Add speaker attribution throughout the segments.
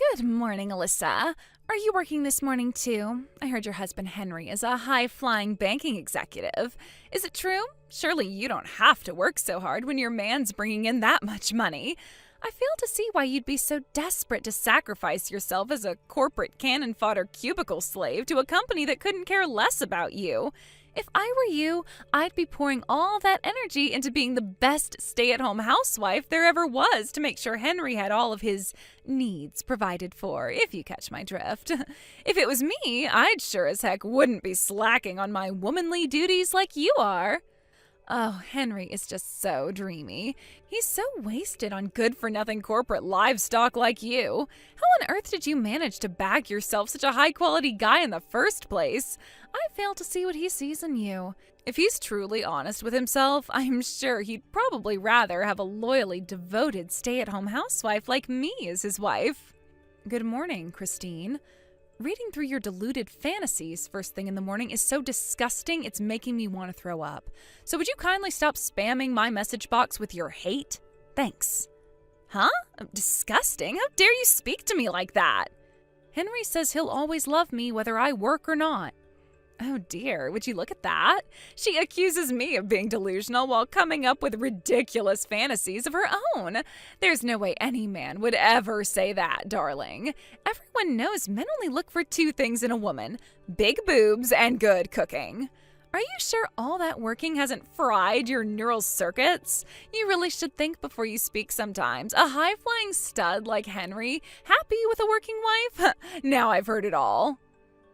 Speaker 1: Good morning, Alyssa. Are you working this morning too? I heard your husband Henry is a high-flying banking executive. Is it true? Surely you don't have to work so hard when your man's bringing in that much money. I fail to see why you'd be so desperate to sacrifice yourself as a corporate cannon fodder cubicle slave to a company that couldn't care less about you. If I were you, I'd be pouring all that energy into being the best stay-at-home housewife there ever was to make sure Henry had all of his needs provided for, if you catch my drift. If it was me, I'd sure as heck wouldn't be slacking on my womanly duties like you are. Oh, Henry is just so dreamy. He's so wasted on good-for-nothing corporate livestock like you. How on earth did you manage to bag yourself such a high-quality guy in the first place? I fail to see what he sees in you. If he's truly honest with himself, I'm sure he'd probably rather have a loyally devoted stay-at-home housewife like me as his wife. Good morning, Christine. Reading through your deluded fantasies first thing in the morning is so disgusting it's making me want to throw up. So would you kindly stop spamming my message box with your hate? Thanks. Huh? Disgusting? How dare you speak to me like that? Henry says he'll always love me whether I work or not. Oh dear, would you look at that? She accuses me of being delusional while coming up with ridiculous fantasies of her own. There's no way any man would ever say that, darling. Everyone knows men only look for two things in a woman: big boobs and good cooking. Are you sure all that working hasn't fried your neural circuits? You really should think before you speak sometimes. A high-flying stud like Henry, happy with a working wife? Now I've heard it all.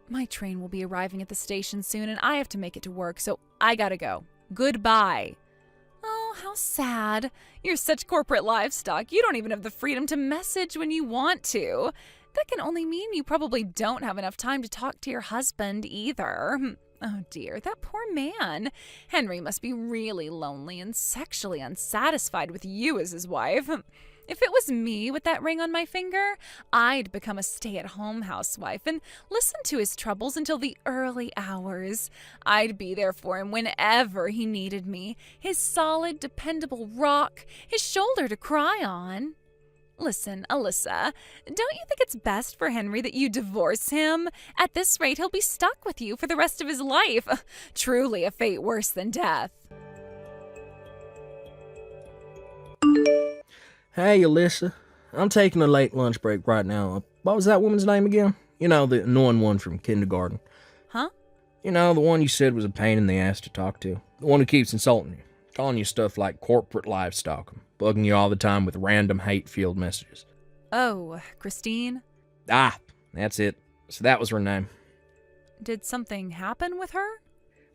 Speaker 1: My train will be arriving at the station soon and I have to make it to work, so I gotta go. Goodbye. Oh, how sad. You're such corporate livestock, you don't even have the freedom to message when you want to. That can only mean you probably don't have enough time to talk to your husband either. Oh dear, that poor man. Henry must be really lonely and sexually unsatisfied with you as his wife. If it was me with that ring on my finger, I'd become a stay-at-home housewife and listen to his troubles until the early hours. I'd be there for him whenever he needed me, his solid, dependable rock, his shoulder to cry on. Listen, Alyssa, don't you think it's best for Henry that you divorce him? At this rate, he'll be stuck with you for the rest of his life. Truly a fate worse than death.
Speaker 2: Hey, Alyssa. I'm taking a late lunch break right now. What was that woman's name again? You know, the annoying one from kindergarten.
Speaker 1: Huh?
Speaker 2: You know, the one you said was a pain in the ass to talk to. The one who keeps insulting you, calling you stuff like corporate livestock, bugging you all the time with random hate-filled messages.
Speaker 1: Oh, Christine?
Speaker 2: Ah, that's it. So that was her name.
Speaker 1: Did something happen with her?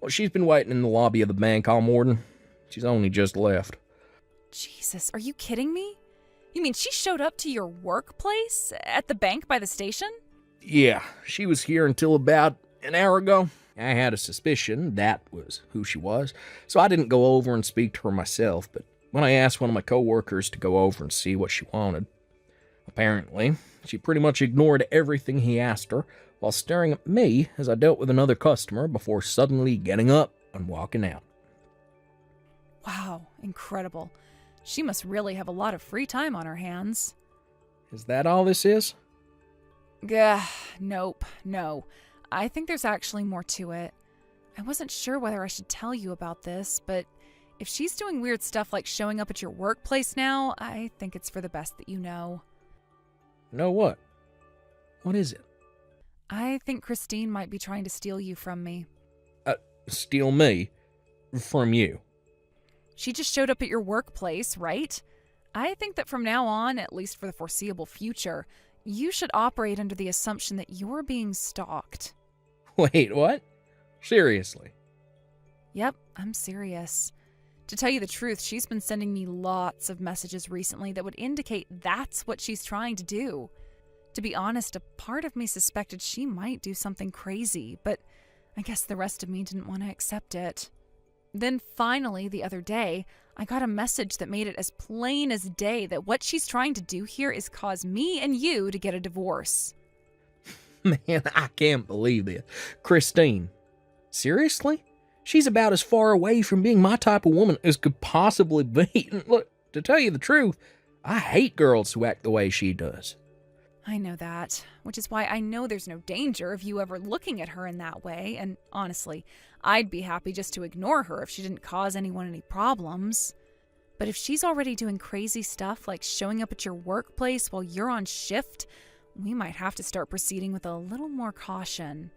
Speaker 2: Well, she's been waiting in the lobby of the bank all morning. She's only just left.
Speaker 1: Jesus, are you kidding me? You mean she showed up to your workplace at the bank by the station?
Speaker 2: Yeah, she was here until about an hour ago. I had a suspicion that was who she was, so I didn't go over and speak to her myself, but when I asked one of my coworkers to go over and see what she wanted, apparently, she pretty much ignored everything he asked her while staring at me as I dealt with another customer before suddenly getting up and walking out.
Speaker 1: Wow, incredible. She must really have a lot of free time on her hands.
Speaker 2: Is that all this is?
Speaker 1: Gah, nope, no. I think there's actually more to it. I wasn't sure whether I should tell you about this, but if she's doing weird stuff like showing up at your workplace now, I think it's for the best that you know.
Speaker 2: Know what? What is it?
Speaker 1: I think Christine might be trying to steal you from me.
Speaker 2: Steal me? From you?
Speaker 1: She just showed up at your workplace, right? I think that from now on, at least for the foreseeable future, you should operate under the assumption that you're being stalked.
Speaker 2: Wait, what? Seriously?
Speaker 1: Yep, I'm serious. To tell you the truth, she's been sending me lots of messages recently that would indicate that's what she's trying to do. To be honest, a part of me suspected she might do something crazy, but I guess the rest of me didn't want to accept it. Then finally, the other day, I got a message that made it as plain as day that what she's trying to do here is cause me and you to get a divorce.
Speaker 2: Man, I can't believe this. Christine, seriously? She's about as far away from being my type of woman as could possibly be. Look, to tell you the truth, I hate girls who act the way she does.
Speaker 1: I know that, which is why I know there's no danger of you ever looking at her in that way, and honestly, I'd be happy just to ignore her if she didn't cause anyone any problems. But if she's already doing crazy stuff like showing up at your workplace while you're on shift, we might have to start proceeding with a little more caution.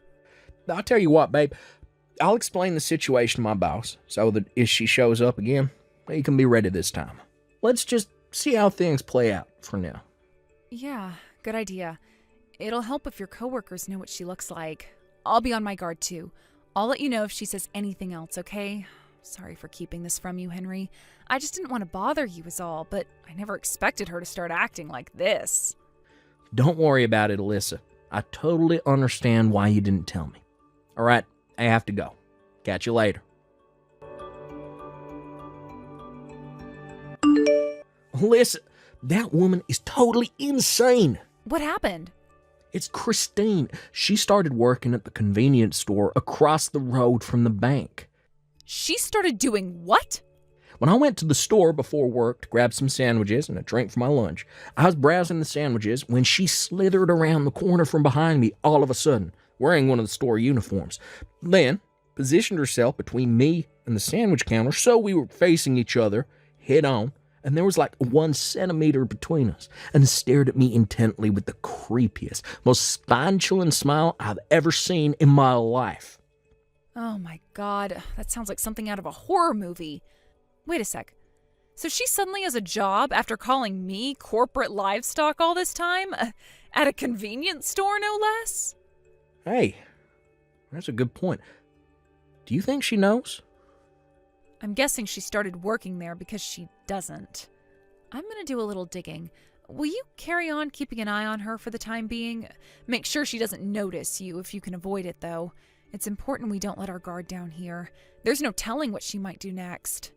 Speaker 2: I'll tell you what, babe. I'll explain the situation to my boss so that if she shows up again, he can be ready this time. Let's just see how things play out for now.
Speaker 1: Yeah, good idea. It'll help if your coworkers know what she looks like. I'll be on my guard too. I'll let you know if she says anything else, okay? Sorry for keeping this from you, Henry. I just didn't want to bother you is all, but I never expected her to start acting like this.
Speaker 2: Don't worry about it, Alyssa. I totally understand why you didn't tell me. All right, I have to go. Catch you later. Alyssa, that woman is totally insane.
Speaker 1: What happened?
Speaker 2: It's Christine. She started working at the convenience store across the road from the bank.
Speaker 1: She started doing what?
Speaker 2: When I went to the store before work to grab some sandwiches and a drink for my lunch, I was browsing the sandwiches when she slithered around the corner from behind me all of a sudden, wearing one of the store uniforms. Then positioned herself between me and the sandwich counter so we were facing each other head on, and there was like 1 centimeter between us, and stared at me intently with the creepiest, most spine-chilling smile I've ever seen in my life.
Speaker 1: Oh my god, that sounds like something out of a horror movie. Wait a sec. So she suddenly has a job after calling me corporate livestock all this time? At a convenience store, no less?
Speaker 2: Hey, that's a good point. Do you think she knows?
Speaker 1: I'm guessing she started working there because she doesn't. I'm going to do a little digging. Will you carry on keeping an eye on her for the time being? Make sure she doesn't notice you if you can avoid it, though. It's important we don't let our guard down here. There's no telling what she might do next.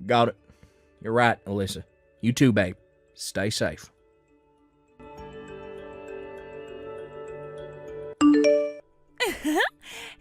Speaker 2: Got it. You're right, Alyssa. You too, babe. Stay safe.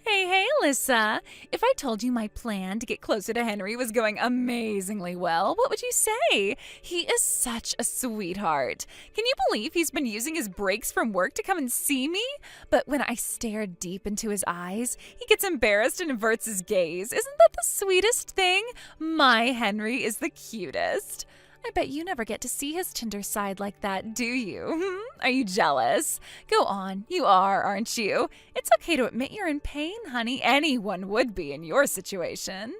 Speaker 1: Hey, Alyssa. If I told you my plan to get closer to Henry was going amazingly well, what would you say? He is such a sweetheart. Can you believe he's been using his breaks from work to come and see me? But when I stare deep into his eyes, he gets embarrassed and averts his gaze. Isn't that the sweetest thing? My Henry is the cutest. I bet you never get to see his tender side like that, do you? Are you jealous? Go on, you are, aren't you? It's okay to admit you're in pain, honey. Anyone would be in your situation.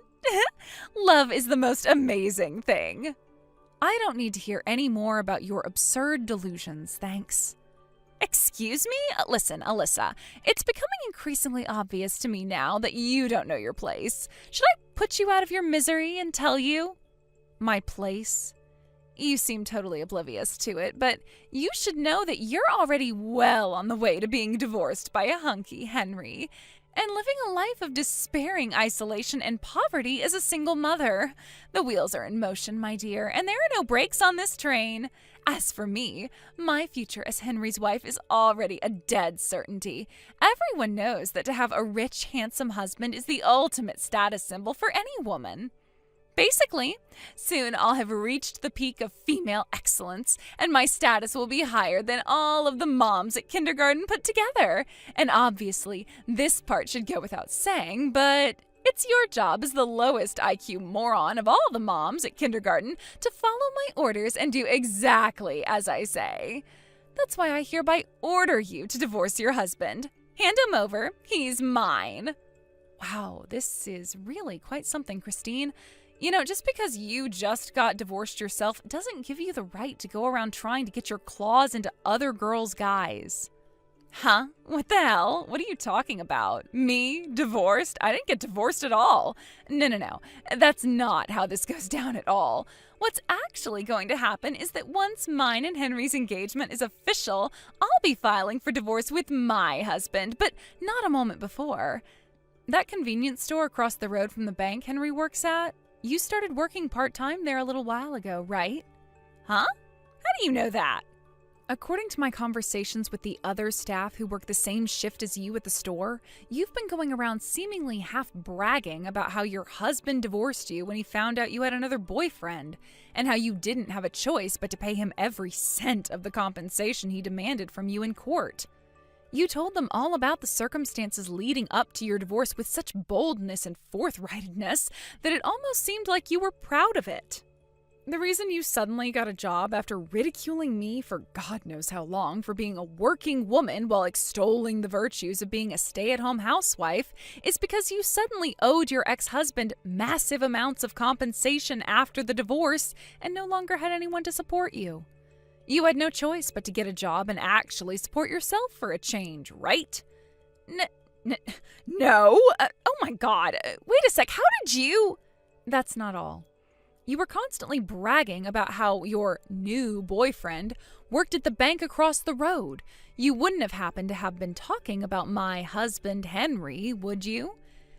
Speaker 1: Love is the most amazing thing. I don't need to hear any more about your absurd delusions, thanks. Excuse me? Listen, Alyssa, it's becoming increasingly obvious to me now that you don't know your place. Should I put you out of your misery and tell you? My place? You seem totally oblivious to it, but you should know that you're already well on the way to being divorced by a hunky Henry and living a life of despairing isolation and poverty as a single mother. The wheels are in motion, my dear, and there are no brakes on this train. As for me, my future as Henry's wife is already a dead certainty. Everyone knows that to have a rich, handsome husband is the ultimate status symbol for any woman. Basically, soon I'll have reached the peak of female excellence, and my status will be higher than all of the moms at kindergarten put together. And obviously, this part should go without saying, but it's your job as the lowest IQ moron of all the moms at kindergarten to follow my orders and do exactly as I say. That's why I hereby order you to divorce your husband. Hand him over. He's mine. Wow, this is really quite something, Christine. You know, just because you just got divorced yourself doesn't give you the right to go around trying to get your claws into other girls' guys. Huh? What the hell? What are you talking about? Me? Divorced? I didn't get divorced at all. No. That's not how this goes down at all. What's actually going to happen is that once mine and Henry's engagement is official, I'll be filing for divorce with my husband, but not a moment before. That convenience store across the road from the bank Henry works at? You started working part-time there a little while ago, right? Huh? How do you know that? According to my conversations with the other staff who work the same shift as you at the store, you've been going around seemingly half bragging about how your husband divorced you when he found out you had another boyfriend, and how you didn't have a choice but to pay him every cent of the compensation he demanded from you in court. You told them all about the circumstances leading up to your divorce with such boldness and forthrightedness that it almost seemed like you were proud of it. The reason you suddenly got a job after ridiculing me for God knows how long for being a working woman while extolling the virtues of being a stay-at-home housewife is because you suddenly owed your ex-husband massive amounts of compensation after the divorce and no longer had anyone to support you. You had no choice but to get a job and actually support yourself for a change, right? No. Oh my God. Wait a sec. How did you... That's not all. You were constantly bragging about how your new boyfriend worked at the bank across the road. You wouldn't have happened to have been talking about my husband, Henry, would you?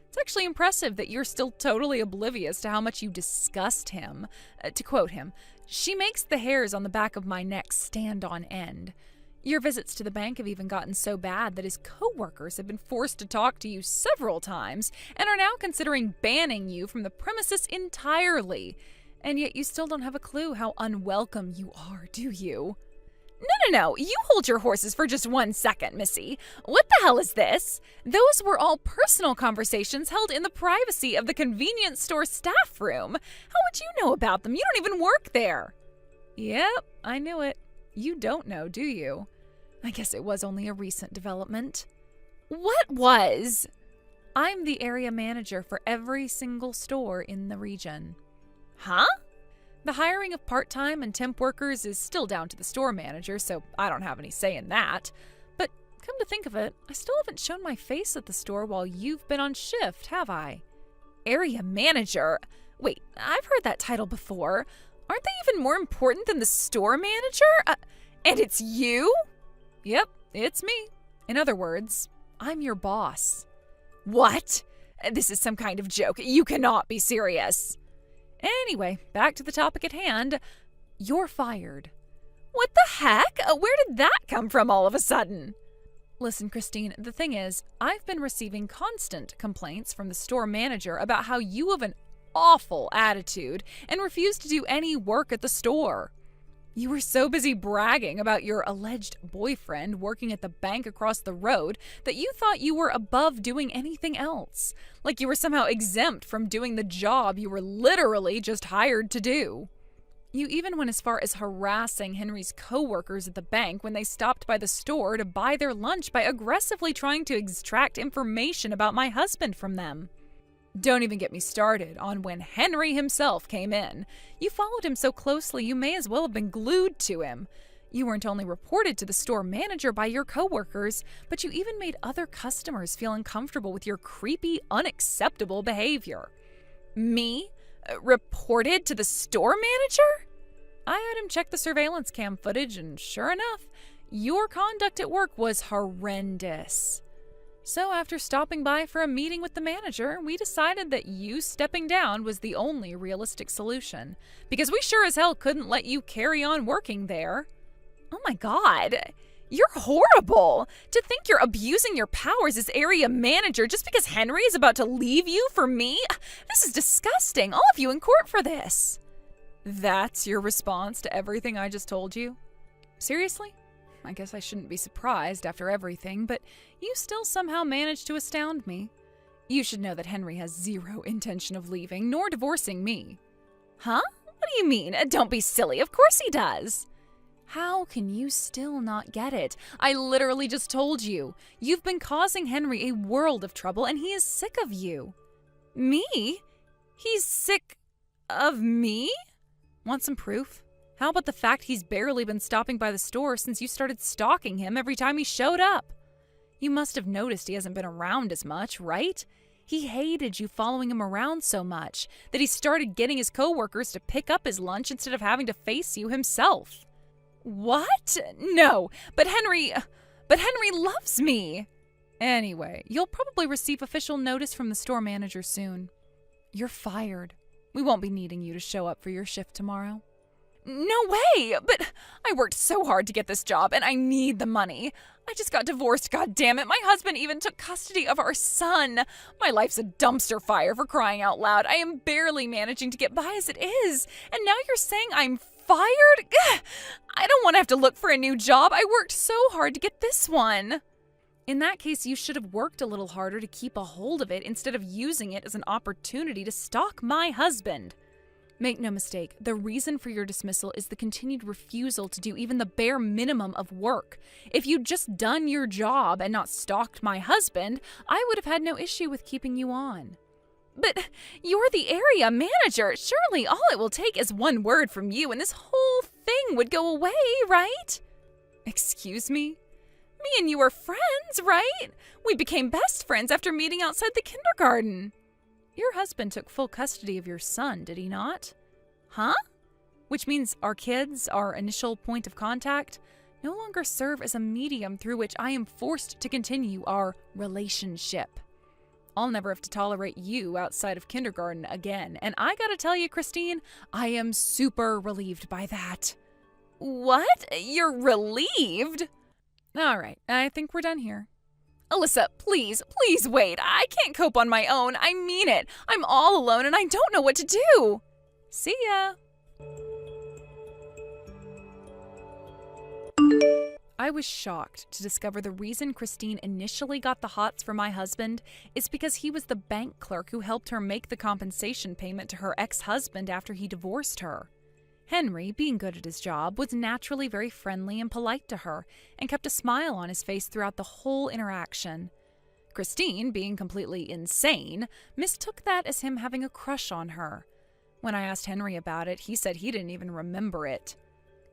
Speaker 1: It's actually impressive that you're still totally oblivious to how much you disgust him. To quote him, "She makes the hairs on the back of my neck stand on end." Your visits to the bank have even gotten so bad that his co-workers have been forced to talk to you several times and are now considering banning you from the premises entirely. And yet you still don't have a clue how unwelcome you are, do you? No. You hold your horses for just 1 second, Missy. What the hell is this? Those were all personal conversations held in the privacy of the convenience store staff room. How would you know about them? You don't even work there. Yep, I knew it. You don't know, do you? I guess it was only a recent development. What was? I'm the area manager for every single store in the region. Huh? The hiring of part-time and temp workers is still down to the store manager, so I don't have any say in that. But come to think of it, I still haven't shown my face at the store while you've been on shift, have I? Area manager? Wait, I've heard that title before. Aren't they even more important than the store manager? And it's you? Yep, it's me. In other words, I'm your boss. What? This is some kind of joke. You cannot be serious. Anyway, back to the topic at hand. You're fired. What the heck? Where did that come from all of a sudden? Listen, Christine, the thing is, I've been receiving constant complaints from the store manager about how you have an awful attitude and refuse to do any work at the store. You were so busy bragging about your alleged boyfriend working at the bank across the road that you thought you were above doing anything else, like you were somehow exempt from doing the job you were literally just hired to do. You even went as far as harassing Henry's co-workers at the bank when they stopped by the store to buy their lunch by aggressively trying to extract information about my husband from them. Don't even get me started on when Henry himself came in. You followed him so closely you may as well have been glued to him. You weren't only reported to the store manager by your coworkers, but you even made other customers feel uncomfortable with your creepy, unacceptable behavior. Me? Reported to the store manager? I had him check the surveillance cam footage, and sure enough, your conduct at work was horrendous. So after stopping by for a meeting with the manager, we decided that you stepping down was the only realistic solution, because we sure as hell couldn't let you carry on working there. Oh my God, you're horrible! To think you're abusing your powers as area manager just because Henry is about to leave you for me? This is disgusting. I'll have you in court for this. That's your response to everything I just told you? Seriously? I guess I shouldn't be surprised after everything, but you still somehow managed to astound me. You should know that Henry has zero intention of leaving, nor divorcing me. Huh? What do you mean? Don't be silly. Of course he does. How can you still not get it? I literally just told you. You've been causing Henry a world of trouble, and he is sick of you. Me? He's sick of me? Want some proof? How about the fact he's barely been stopping by the store since you started stalking him every time he showed up? You must have noticed he hasn't been around as much, right? He hated you following him around so much that he started getting his coworkers to pick up his lunch instead of having to face you himself. What? No, but Henry loves me. Anyway, you'll probably receive official notice from the store manager soon. You're fired. We won't be needing you to show up for your shift tomorrow. No way! But I worked so hard to get this job, and I need the money. I just got divorced, goddammit. My husband even took custody of our son. My life's a dumpster fire, for crying out loud. I am barely managing to get by as it is. And now you're saying I'm fired? Gah! I don't want to have to look for a new job. I worked so hard to get this one. In that case, you should have worked a little harder to keep a hold of it instead of using it as an opportunity to stalk my husband. Make no mistake, the reason for your dismissal is the continued refusal to do even the bare minimum of work. If you'd just done your job and not stalked my husband, I would have had no issue with keeping you on. But you're the area manager. Surely all it will take is one word from you and this whole thing would go away, right? Excuse me? Me and you are friends, right? We became best friends after meeting outside the kindergarten. Your husband took full custody of your son, did he not? Huh? Which means our kids, our initial point of contact, no longer serve as a medium through which I am forced to continue our relationship. I'll never have to tolerate you outside of kindergarten again, and I gotta tell you, Christine, I am super relieved by that. What? You're relieved? All right, I think we're done here. Alyssa, please wait. I can't cope on my own. I mean it. I'm all alone and I don't know what to do. See ya. I was shocked to discover the reason Christine initially got the hots for my husband is because he was the bank clerk who helped her make the compensation payment to her ex-husband after he divorced her. Henry, being good at his job, was naturally very friendly and polite to her and kept a smile on his face throughout the whole interaction. Christine, being completely insane, mistook that as him having a crush on her. When I asked Henry about it, he said he didn't even remember it.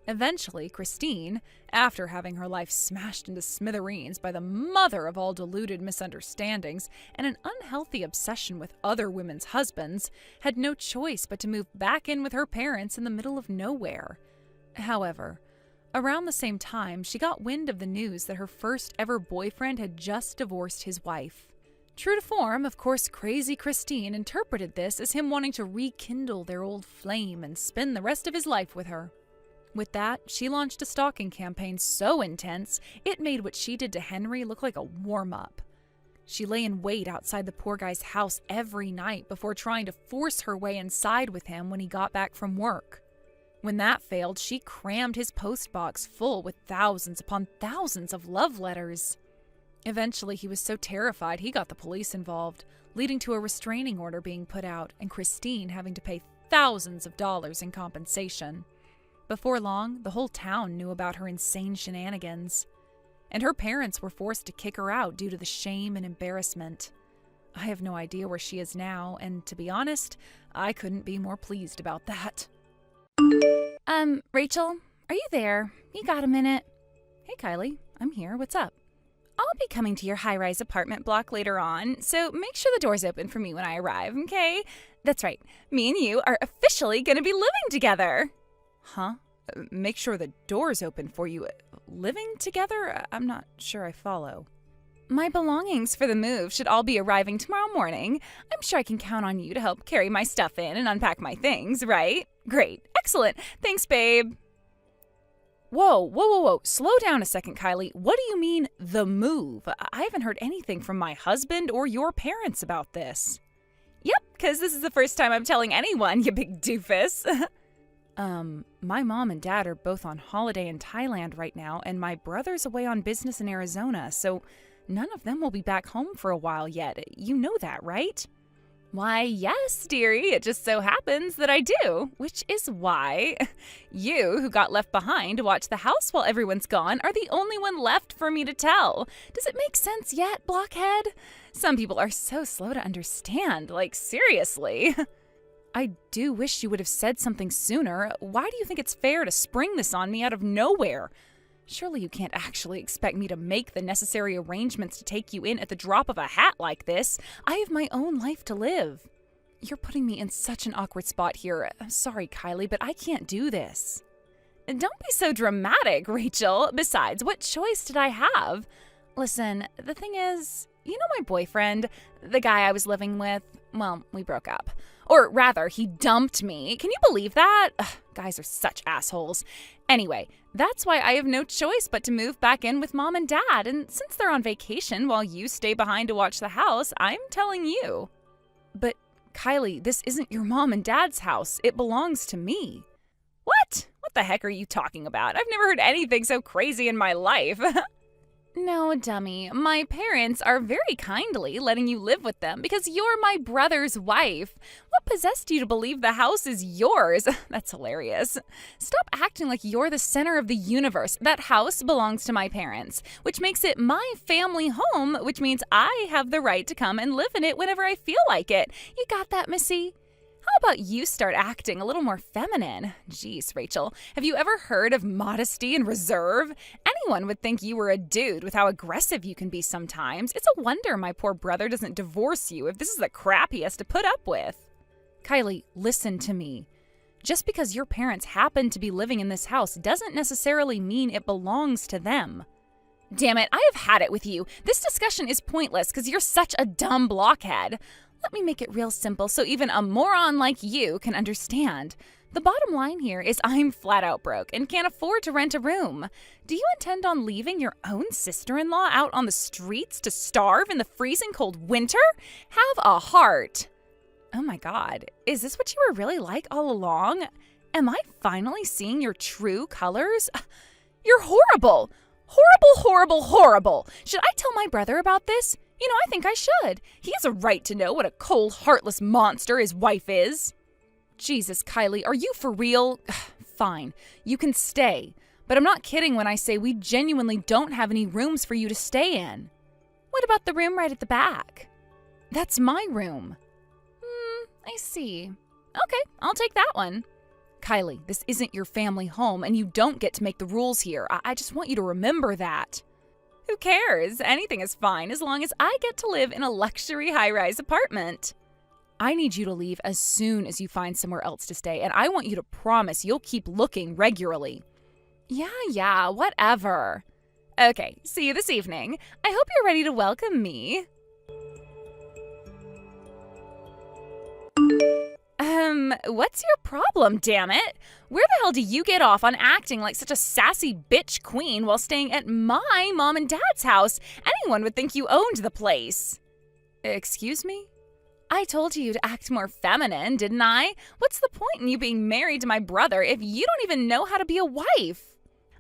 Speaker 1: Eventually, Christine, after having her life smashed into smithereens by the mother of all deluded misunderstandings and an unhealthy obsession with other women's husbands, had no choice but to move back in with her parents in the middle of nowhere. However, around the same time, she got wind of the news that her first ever boyfriend had just divorced his wife. True to form, of course, crazy Christine interpreted this as him wanting to rekindle their old flame and spend the rest of his life with her. With that, she launched a stalking campaign so intense, it made what she did to Henry look like a warm-up. She lay in wait outside the poor guy's house every night before trying to force her way inside with him when he got back from work. When that failed, she crammed his postbox full with thousands upon thousands of love letters. Eventually, he was so terrified he got the police involved, leading to a restraining order being put out and Christine having to pay thousands of dollars in compensation. Before long, the whole town knew about her insane shenanigans, and her parents were forced to kick her out due to the shame and embarrassment. I have no idea where she is now, and to be honest, I couldn't be more pleased about that.
Speaker 3: Rachel, are you there? You got a minute?
Speaker 1: Hey, Kylie, I'm here. What's up?
Speaker 3: I'll be coming to your high-rise apartment block later on, so make sure the door's open for me when I arrive, okay? That's right, me and you are officially gonna be living together.
Speaker 1: Huh? Make sure the door's open for you. Living together? I'm not sure I follow.
Speaker 3: My belongings for the move should all be arriving tomorrow morning. I'm sure I can count on you to help carry my stuff in and unpack my things, right? Great. Excellent. Thanks, babe.
Speaker 1: Whoa. Slow down a second, Kylie. What do you mean, the move? I haven't heard anything from my husband or your parents about this.
Speaker 3: Yep, because this is the first time I'm telling anyone, you big doofus.
Speaker 1: My mom and dad are both on holiday in Thailand right now, and my brother's away on business in Arizona, so none of them will be back home for a while yet. You know that, right?
Speaker 3: Why, yes, dearie. It just so happens that I do, which is why you, who got left behind to watch the house while everyone's gone, are the only one left for me to tell. Does it make sense yet, blockhead? Some people are so slow to understand, like seriously.
Speaker 1: I do wish you would have said something sooner. Why do you think it's fair to spring this on me out of nowhere? Surely you can't actually expect me to make the necessary arrangements to take you in at the drop of a hat like this. I have my own life to live. You're putting me in such an awkward spot here. I'm sorry, Kylie, but I can't do this.
Speaker 3: Don't be so dramatic, Rachel. Besides, what choice did I have? Listen, the thing is, you know my boyfriend, the guy I was living with? Well, we broke up. Or rather, he dumped me. Can you believe that? Ugh, guys are such assholes. Anyway, that's why I have no choice but to move back in with Mom and Dad. And since they're on vacation while you stay behind to watch the house, I'm telling you. But Kylie, this isn't your mom and dad's house. It belongs to me. What? What the heck are you talking about? I've never heard anything so crazy in my life. No, dummy. My parents are very kindly letting you live with them because you're my brother's wife. What possessed you to believe the house is yours? That's hilarious. Stop acting like you're the center of the universe. That house belongs to my parents, which makes it my family home, which means I have the right to come and live in it whenever I feel like it. You got that, Missy? How about you start acting a little more feminine? Jeez, Rachel, have you ever heard of modesty and reserve? Anyone would think you were a dude with how aggressive you can be sometimes. It's a wonder my poor brother doesn't divorce you if this is the crap he has to put up with. Kylie, listen to me. Just because your parents happen to be living in this house doesn't necessarily mean it belongs to them. Damn it, I have had it with you. This discussion is pointless because you're such a dumb blockhead. Let me make it real simple so even a moron like you can understand. The bottom line here is I'm flat out broke and can't afford to rent a room. Do you intend on leaving your own sister-in-law out on the streets to starve in the freezing cold winter? Have a heart. Oh my God, is this what you were really like all along? Am I finally seeing your true colors? You're horrible. Horrible, horrible, horrible. Should I tell my brother about this? You know, I think I should. He has a right to know what a cold, heartless monster his wife is. Jesus, Kylie, are you for real? Fine, you can stay. But I'm not kidding when I say we genuinely don't have any rooms for you to stay in. What about the room right at the back? That's my room. I see. Okay, I'll take that one. Kylie, this isn't your family home, and you don't get to make the rules here. I just want you to remember that. Who cares? Anything is fine as long as I get to live in a luxury high-rise apartment. I need you to leave as soon as you find somewhere else to stay, and I want you to promise you'll keep looking regularly. Yeah, whatever. Okay, see you this evening. I hope you're ready to welcome me. What's your problem, damn it? Where the hell do you get off on acting like such a sassy bitch queen while staying at my mom and dad's house? Anyone would think you owned the place. Excuse me? I told you to act more feminine, didn't I? What's the point in you being married to my brother if you don't even know how to be a wife?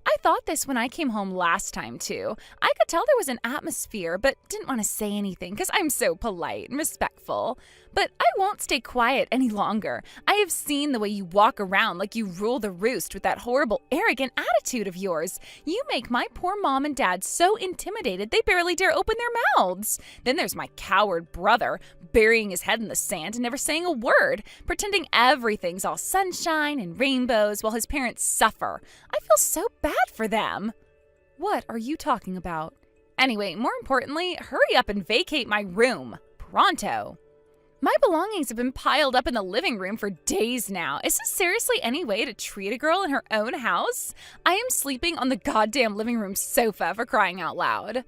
Speaker 3: I thought this when I came home last time, too. I could tell there was an atmosphere, but didn't want to say anything because I'm so polite and respectful. But I won't stay quiet any longer. I have seen the way you walk around like you rule the roost with that horrible, arrogant attitude of yours. You make my poor mom and dad so intimidated they barely dare open their mouths. Then there's my coward brother, burying his head in the sand and never saying a word, pretending everything's all sunshine and rainbows while his parents suffer. I feel so bad for them. What are you talking about? Anyway, more importantly, hurry up and vacate my room. Pronto. My belongings have been piled up in the living room for days now. Is this seriously any way to treat a girl in her own house? I am sleeping on the goddamn living room sofa, for crying out loud.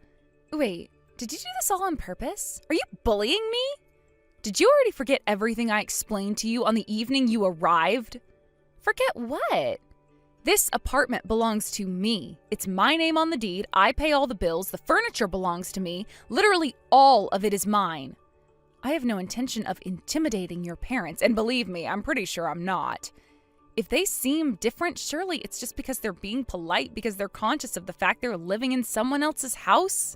Speaker 3: Wait, did you do this all on purpose? Are you bullying me? Did you already forget everything I explained to you on the evening you arrived? Forget what? This apartment belongs to me. It's my name on the deed. I pay all the bills. The furniture belongs to me. Literally all of it is mine. I have no intention of intimidating your parents, and believe me, I'm pretty sure I'm not. If they seem different, surely it's just because they're being polite because they're conscious of the fact they're living in someone else's house?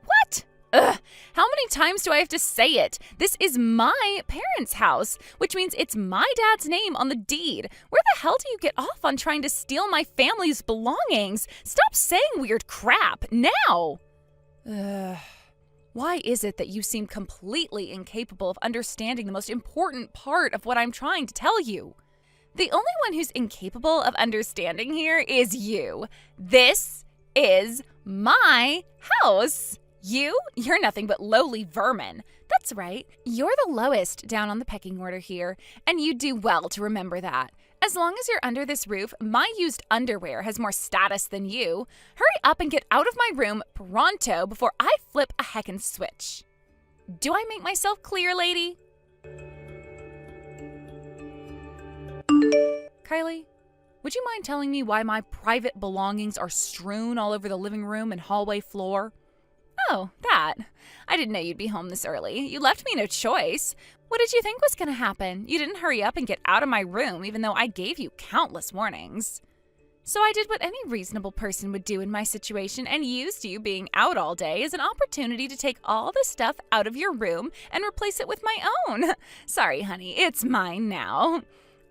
Speaker 3: What? Ugh, how many times do I have to say it? This is my parents' house, which means it's my dad's name on the deed. Where the hell do you get off on trying to steal my family's belongings? Stop saying weird crap, now! Why is it that you seem completely incapable of understanding the most important part of what I'm trying to tell you? The only one who's incapable of understanding here is you. This is my house. You're nothing but lowly vermin. That's right, you're the lowest down on the pecking order here, and you do well to remember that. As long as you're under this roof, my used underwear has more status than you. Hurry up and get out of my room pronto before I flip a heckin' switch. Do I make myself clear, lady? Kylie, would you mind telling me why my private belongings are strewn all over the living room and hallway floor? Oh, that. I didn't know you'd be home this early. You left me no choice. What did you think was going to happen? You didn't hurry up and get out of my room, even though I gave you countless warnings. So I did what any reasonable person would do in my situation and used you being out all day as an opportunity to take all the stuff out of your room and replace it with my own. Sorry, honey, it's mine now.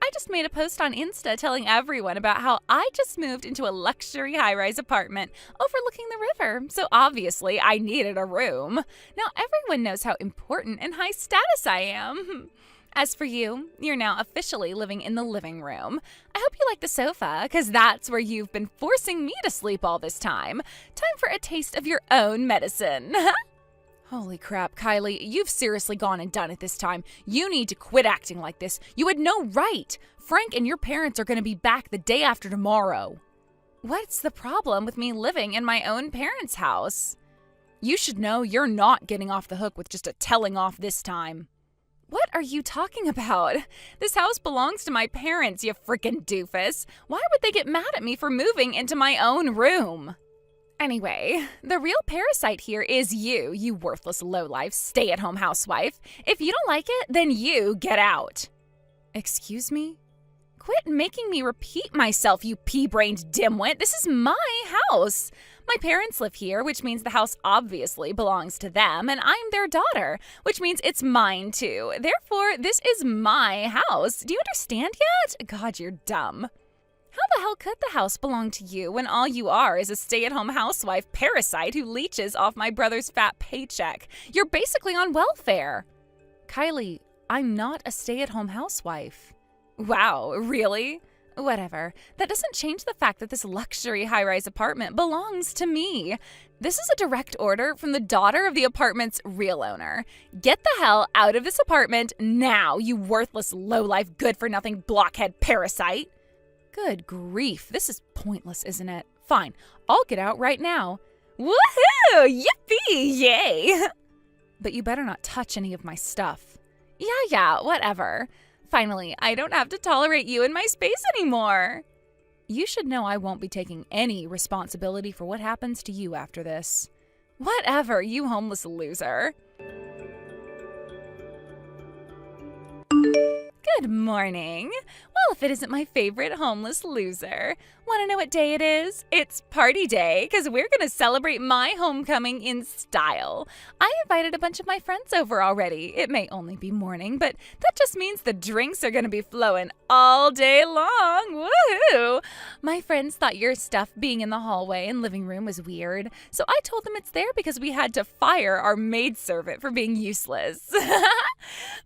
Speaker 3: I just made a post on Insta telling everyone about how I just moved into a luxury high-rise apartment overlooking the river, so obviously I needed a room. Now everyone knows how important and high status I am. As for you, you're now officially living in the living room. I hope you like the sofa, because that's where you've been forcing me to sleep all this time. Time for a taste of your own medicine. Holy crap, Kylie, you've seriously gone and done it this time. You need to quit acting like this. You had no right. Frank and your parents are going to be back the day after tomorrow. What's the problem with me living in my own parents' house? You should know you're not getting off the hook with just a telling off this time. What are you talking about? This house belongs to my parents, you frickin' doofus. Why would they get mad at me for moving into my own room? Anyway, the real parasite here is you worthless lowlife stay-at-home housewife. If you don't like it, then you get out. Excuse me? Quit making me repeat myself, you pea-brained dimwit. This is my house. My parents live here, which means the house obviously belongs to them, and I'm their daughter, which means it's mine too. Therefore, this is my house. Do you understand yet? God, you're dumb. How the hell could the house belong to you when all you are is a stay-at-home housewife parasite who leeches off my brother's fat paycheck? You're basically on welfare. Kylie, I'm not a stay-at-home housewife. Wow, really? Whatever. That doesn't change the fact that this luxury high-rise apartment belongs to me. This is a direct order from the daughter of the apartment's real owner. Get the hell out of this apartment now, you worthless, low-life, good-for-nothing blockhead parasite. Good grief, this is pointless, isn't it? Fine, I'll get out right now. Woohoo! Yippee! Yay! But you better not touch any of my stuff. Yeah, whatever. Finally, I don't have to tolerate you in my space anymore. You should know I won't be taking any responsibility for what happens to you after this. Whatever, you homeless loser. Good morning. Well, if it isn't my favorite homeless loser. Want to know what day it is? It's party day, because we're going to celebrate my homecoming in style. I invited a bunch of my friends over already. It may only be morning, but that just means the drinks are going to be flowing all day long. Woohoo! My friends thought your stuff being in the hallway and living room was weird, so I told them it's there because we had to fire our maidservant for being useless.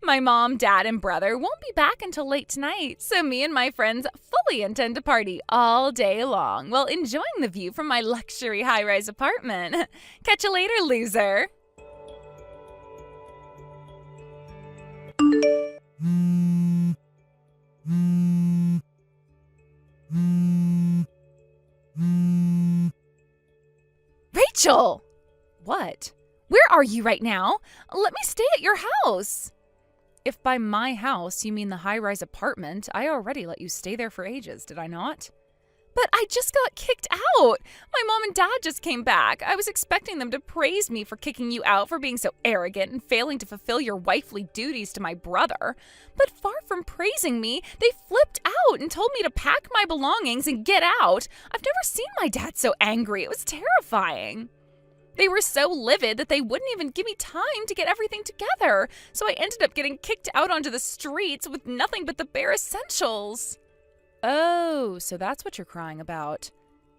Speaker 3: My mom, dad, and brother won't be back until late tonight, so me and my friends fully intend to party all day long while enjoying the view from my luxury high-rise apartment. Catch you later, loser. Rachel! What? Where are you right now? Let me stay at your house. If by my house you mean the high-rise apartment, I already let you stay there for ages, did I not? But I just got kicked out. My mom and dad just came back. I was expecting them to praise me for kicking you out for being so arrogant and failing to fulfill your wifely duties to my brother. But far from praising me, they flipped out and told me to pack my belongings and get out. I've never seen my dad so angry. It was terrifying. They were so livid that they wouldn't even give me time to get everything together. So I ended up getting kicked out onto the streets with nothing but the bare essentials. Oh, so that's what you're crying about.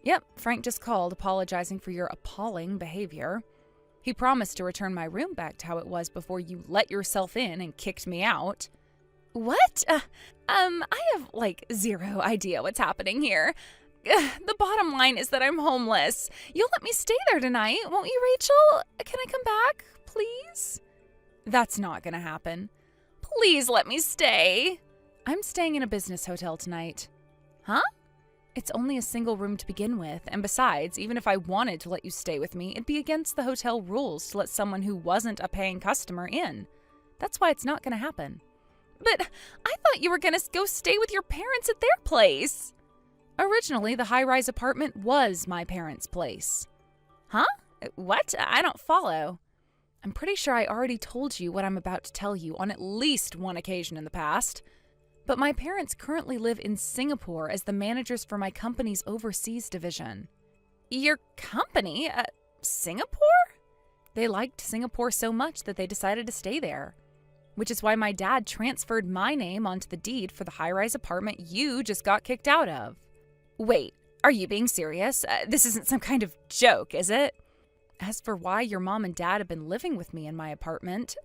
Speaker 3: Yep, Frank just called apologizing for your appalling behavior. He promised to return my room back to how it was before you let yourself in and kicked me out. What? I have, zero idea what's happening here. The bottom line is that I'm homeless. You'll let me stay there tonight, won't you, Rachel? Can I come back, please? That's not gonna happen. Please let me stay. I'm staying in a business hotel tonight. Huh? It's only a single room to begin with, and besides, even if I wanted to let you stay with me, it'd be against the hotel rules to let someone who wasn't a paying customer in. That's why it's not gonna happen. But I thought you were gonna go stay with your parents at their place. Originally, the high-rise apartment was my parents' place. Huh? What? I don't follow. I'm pretty sure I already told you what I'm about to tell you on at least one occasion in the past. But my parents currently live in Singapore as the managers for my company's overseas division. Your company? Singapore? They liked Singapore so much that they decided to stay there. Which is why my dad transferred my name onto the deed for the high-rise apartment you just got kicked out of. Wait, are you being serious? This isn't some kind of joke, is it? As for why your mom and dad have been living with me in my apartment,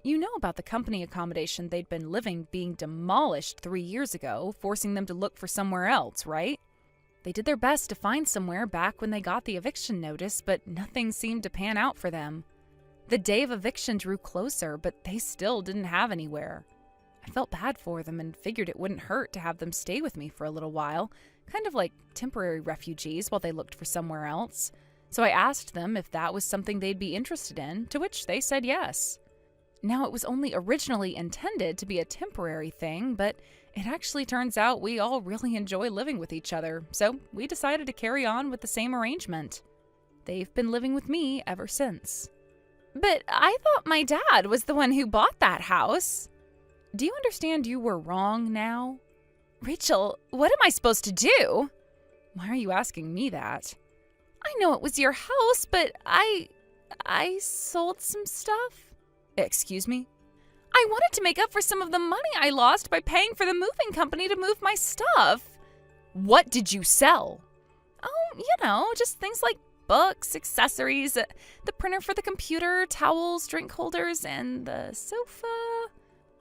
Speaker 3: you know about the company accommodation they'd been living being demolished 3 years ago, forcing them to look for somewhere else, right? They did their best to find somewhere back when they got the eviction notice, but nothing seemed to pan out for them. The day of eviction drew closer, but they still didn't have anywhere. I felt bad for them and figured it wouldn't hurt to have them stay with me for a little while, kind of like temporary refugees while they looked for somewhere else. So I asked them if that was something they'd be interested in, to which they said yes. Now, it was only originally intended to be a temporary thing, but it actually turns out we all really enjoy living with each other, so we decided to carry on with the same arrangement. They've been living with me ever since. But I thought my dad was the one who bought that house. Do you understand you were wrong now? Rachel, what am I supposed to do? Why are you asking me that? I know it was your house, but I sold some stuff. Excuse me? I wanted to make up for some of the money I lost by paying for the moving company to move my stuff. What did you sell? Oh, just things like books, accessories, the printer for the computer, towels, drink holders, and the sofa.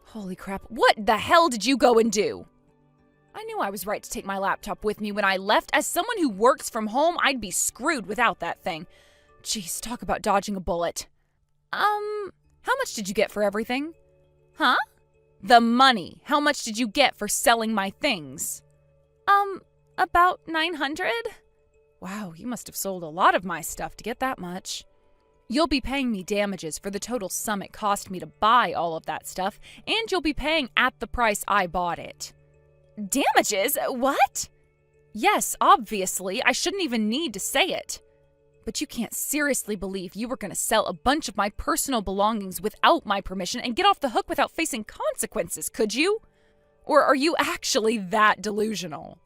Speaker 3: Holy crap, what the hell did you go and do? I knew I was right to take my laptop with me when I left. As someone who works from home, I'd be screwed without that thing. Jeez, talk about dodging a bullet. How much did you get for everything? Huh? The money. How much did you get for selling my things? About 900. Wow, you must have sold a lot of my stuff to get that much. You'll be paying me damages for the total sum it cost me to buy all of that stuff, and you'll be paying at the price I bought it. Damages? What? Yes, obviously. I shouldn't even need to say it. But you can't seriously believe you were going to sell a bunch of my personal belongings without my permission and get off the hook without facing consequences, could you? Or are you actually that delusional?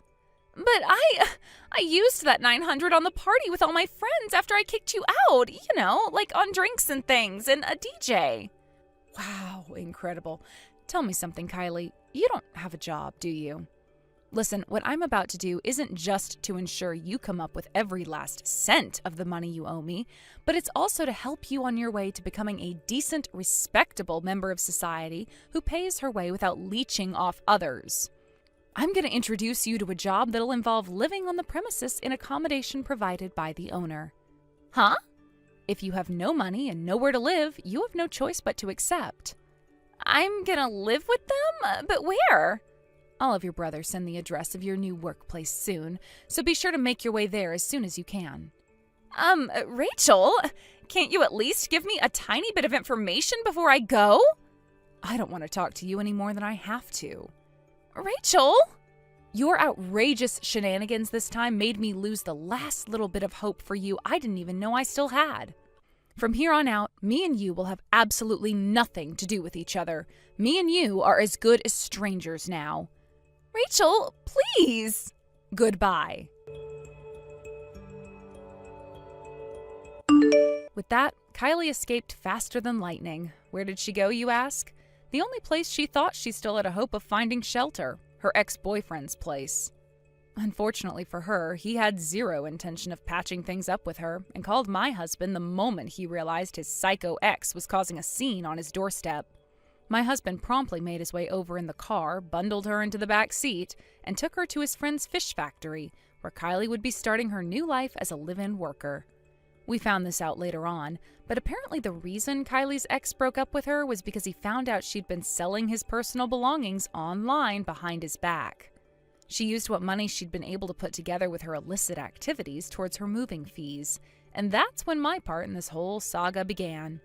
Speaker 3: But I used that 900 on the party with all my friends after I kicked you out, like on drinks and things and a DJ. Wow, incredible. Tell me something, Kylie. You don't have a job, do you? Listen, what I'm about to do isn't just to ensure you come up with every last cent of the money you owe me, but it's also to help you on your way to becoming a decent, respectable member of society who pays her way without leeching off others. I'm going to introduce you to a job that'll involve living on the premises in accommodation provided by the owner. Huh? If you have no money and nowhere to live, you have no choice but to accept. I'm going to live with them? But where? All of your brothers send the address of your new workplace soon, so be sure to make your way there as soon as you can. Rachel, can't you at least give me a tiny bit of information before I go? I don't want to talk to you any more than I have to. Rachel? Your outrageous shenanigans this time made me lose the last little bit of hope for you I didn't even know I still had. From here on out, me and you will have absolutely nothing to do with each other. Me and you are as good as strangers now. Rachel, please! Goodbye. With that, Kylie escaped faster than lightning. Where did she go, you ask? The only place she thought she still had a hope of finding shelter, her ex-boyfriend's place. Unfortunately for her, he had zero intention of patching things up with her and called my husband the moment he realized his psycho ex was causing a scene on his doorstep. My husband promptly made his way over in the car, bundled her into the back seat, and took her to his friend's fish factory, where Kylie would be starting her new life as a live-in worker. We found this out later on, but apparently the reason Kylie's ex broke up with her was because he found out she'd been selling his personal belongings online behind his back. She used what money she'd been able to put together with her illicit activities towards her moving fees, and that's when my part in this whole saga began.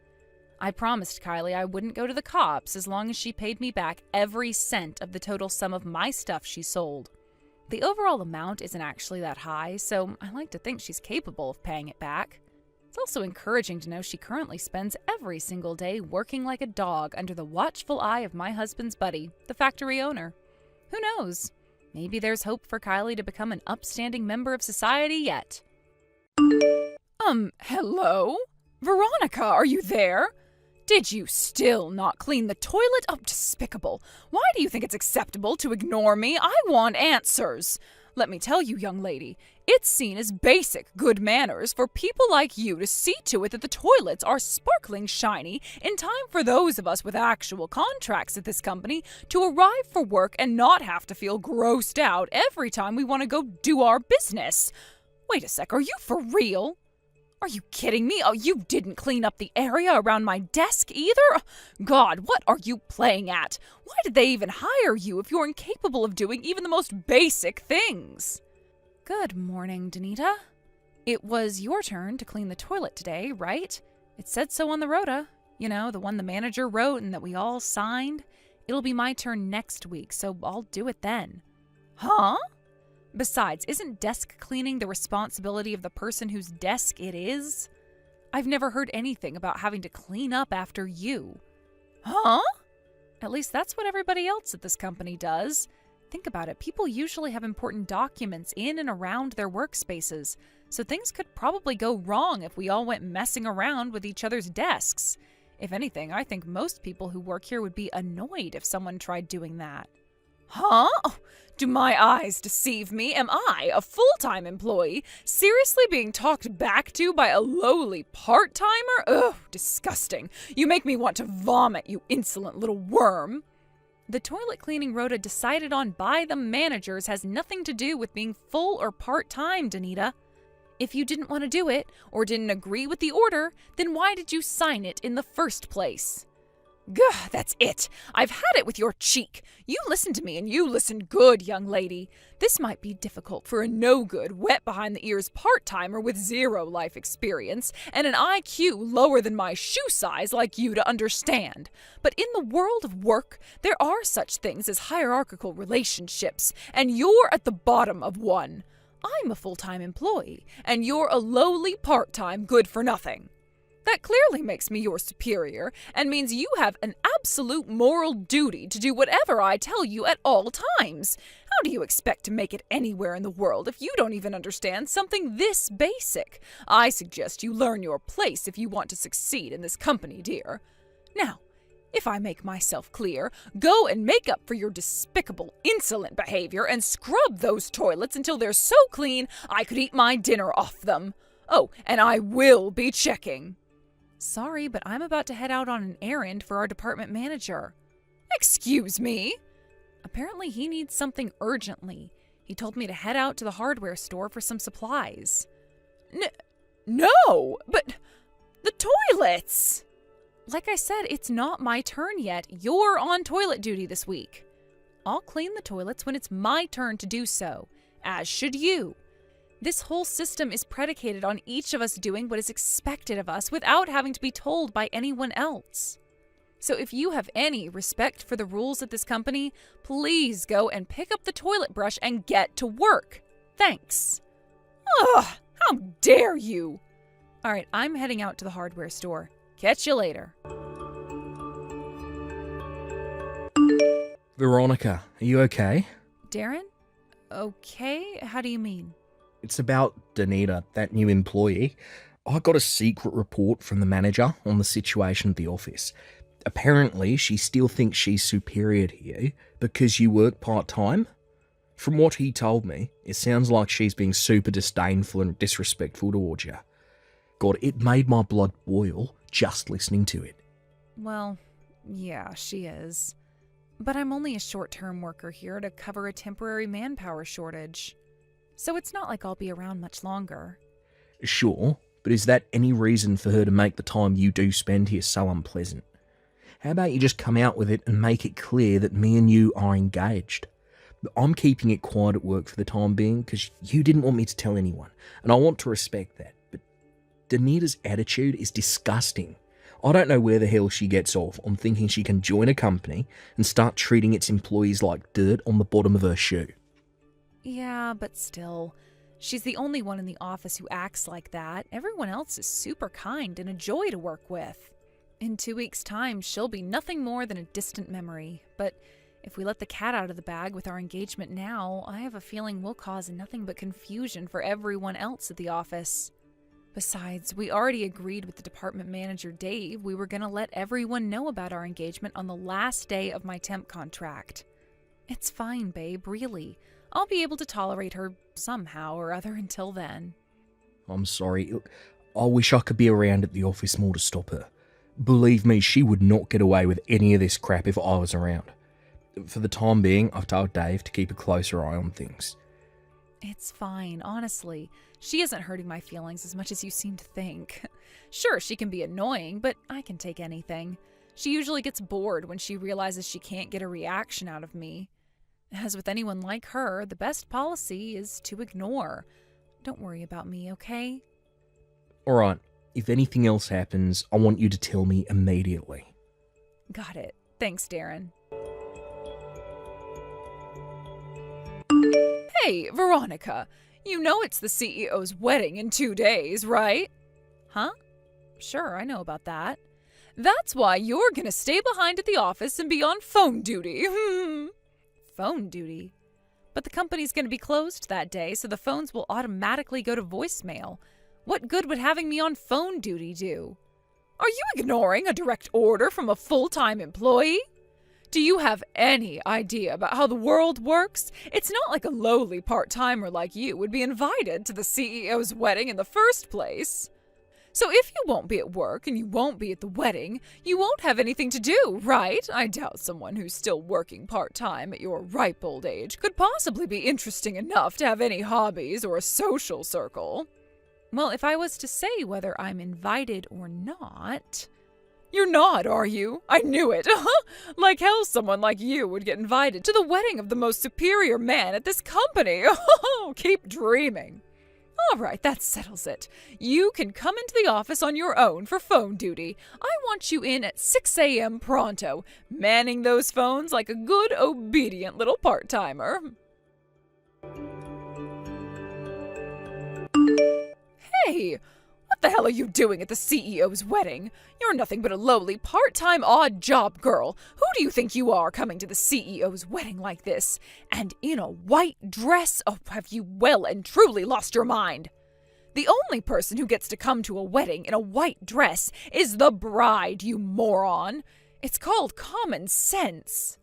Speaker 3: I promised Kylie I wouldn't go to the cops as long as she paid me back every cent of the total sum of my stuff she sold. The overall amount isn't actually that high, so I like to think she's capable of paying it back. It's also encouraging to know she currently spends every single day working like a dog under the watchful eye of my husband's buddy, the factory owner. Who knows? Maybe there's hope for Kylie to become an upstanding member of society yet.
Speaker 1: Hello? Veronica, are you there? Did you still not clean the toilet? Oh, despicable. Why do you think it's acceptable to ignore me? I want answers. Let me tell you, young lady, it's seen as basic good manners for people like you to see to it that the toilets are sparkling shiny in time for those of us with actual contracts at this company to arrive for work and not have to feel grossed out every time we want to go do our business. Wait a sec, are you for real? Are you kidding me? Oh, you didn't clean up the area around my desk either? God, what are you playing at? Why did they even hire you if you're incapable of doing even the most basic things?
Speaker 3: Good morning, Danita. It was your turn to clean the toilet today, right? It said so on the rota. You know, the one the manager wrote and that we all signed. It'll be my turn next week, so I'll do it then.
Speaker 1: Huh?
Speaker 3: Besides, isn't desk cleaning the responsibility of the person whose desk it is? I've never heard anything about having to clean up after you.
Speaker 1: Huh?
Speaker 3: At least that's what everybody else at this company does. Think about it. People usually have important documents in and around their workspaces, so things could probably go wrong if we all went messing around with each other's desks. If anything, I think most people who work here would be annoyed if someone tried doing that.
Speaker 1: Huh? Do my eyes deceive me? Am I, a full-time employee, seriously being talked back to by a lowly part-timer? Ugh, disgusting. You make me want to vomit, you insolent little worm.
Speaker 3: The toilet cleaning rota decided on by the managers has nothing to do with being full or part-time, Danita. If you didn't want to do it, or didn't agree with the order, then why did you sign it in the first place?
Speaker 1: Gah, that's it. I've had it with your cheek. You listen to me, and you listen good, young lady. This might be difficult for a no-good, wet-behind-the-ears part-timer with zero life experience and an IQ lower than my shoe size like you to understand. But in the world of work, there are such things as hierarchical relationships, and you're at the bottom of one. I'm a full-time employee, and you're a lowly part-time good-for-nothing. That clearly makes me your superior and means you have an absolute moral duty to do whatever I tell you at all times. How do you expect to make it anywhere in the world if you don't even understand something this basic? I suggest you learn your place if you want to succeed in this company, dear. Now, if I make myself clear, go and make up for your despicable, insolent behavior and scrub those toilets until they're so clean I could eat my dinner off them. Oh, and I will be checking.
Speaker 3: Sorry, but I'm about to head out on an errand for our department manager.
Speaker 1: Excuse me?
Speaker 3: Apparently he needs something urgently. He told me to head out to the hardware store for some supplies.
Speaker 1: No, but the toilets!
Speaker 3: Like I said, it's not my turn yet. You're on toilet duty this week. I'll clean the toilets when it's my turn to do so, as should you. This whole system is predicated on each of us doing what is expected of us without having to be told by anyone else. So if you have any respect for the rules at this company, please go and pick up the toilet brush and get to work. Thanks.
Speaker 1: Ugh, how dare you!
Speaker 3: All right, I'm heading out to the hardware store. Catch you later.
Speaker 2: Veronica, are you okay?
Speaker 3: Darren? Okay? How do you mean?
Speaker 2: It's about Danita, that new employee. I got a secret report from the manager on the situation at the office. Apparently, she still thinks she's superior to you because you work part-time. From what he told me, it sounds like she's being super disdainful and disrespectful towards you. God, it made my blood boil just listening to it.
Speaker 3: Well, yeah, she is. But I'm only a short-term worker here to cover a temporary manpower shortage. So it's not like I'll be around much longer.
Speaker 2: Sure, but is that any reason for her to make the time you do spend here so unpleasant? How about you just come out with it and make it clear that me and you are engaged? I'm keeping it quiet at work for the time being because you didn't want me to tell anyone, and I want to respect that. But Danita's attitude is disgusting. I don't know where the hell she gets off on thinking she can join a company and start treating its employees like dirt on the bottom of her shoe.
Speaker 3: Yeah, but still, she's the only one in the office who acts like that. Everyone else is super kind and a joy to work with. In 2 weeks' time, she'll be nothing more than a distant memory. But if we let the cat out of the bag with our engagement now, I have a feeling we'll cause nothing but confusion for everyone else at the office. Besides, we already agreed with the department manager, Dave, we were going to let everyone know about our engagement on the last day of my temp contract. It's fine, babe, really. I'll be able to tolerate her somehow or other until then.
Speaker 2: I'm sorry. I wish I could be around at the office more to stop her. Believe me, she would not get away with any of this crap if I was around. For the time being, I've told Dave to keep a closer eye on things.
Speaker 3: It's fine, honestly. She isn't hurting my feelings as much as you seem to think. Sure, she can be annoying, but I can take anything. She usually gets bored when she realizes she can't get a reaction out of me. As with anyone like her, the best policy is to ignore. Don't worry about me, okay?
Speaker 2: Alright, if anything else happens, I want you to tell me immediately.
Speaker 3: Got it. Thanks, Darren. Hey, Veronica, you know it's the CEO's wedding in 2 days, right? Huh? Sure, I know about that. That's why you're gonna stay behind at the office and be on phone duty. Phone duty? But the company's gonna be closed that day, so the phones will automatically go to voicemail. What good would having me on phone duty do? Are you ignoring a direct order from a full-time employee? Do you have any idea about how the world works? It's not like a lowly part-timer like you would be invited to the CEO's wedding in the first place. So if you won't be at work and you won't be at the wedding, you won't have anything to do, right? I doubt someone who's still working part-time at your ripe old age could possibly be interesting enough to have any hobbies or a social circle. Well, if I was to say whether I'm invited or not... You're not, are you? I knew it. Like hell someone like you would get invited to the wedding of the most superior man at this company. Keep dreaming. All right, that settles it. You can come into the office on your own for phone duty. I want you in at 6 a.m. pronto, manning those phones like a good, obedient little part-timer. Hey! What the hell are you doing at the CEO's wedding? You're nothing but a lowly, part-time, odd job girl. Who do you think you are coming to the CEO's wedding like this? And in a white dress? Oh, have you well and truly lost your mind? The only person who gets to come to a wedding in a white dress is the bride, you moron. It's called common sense.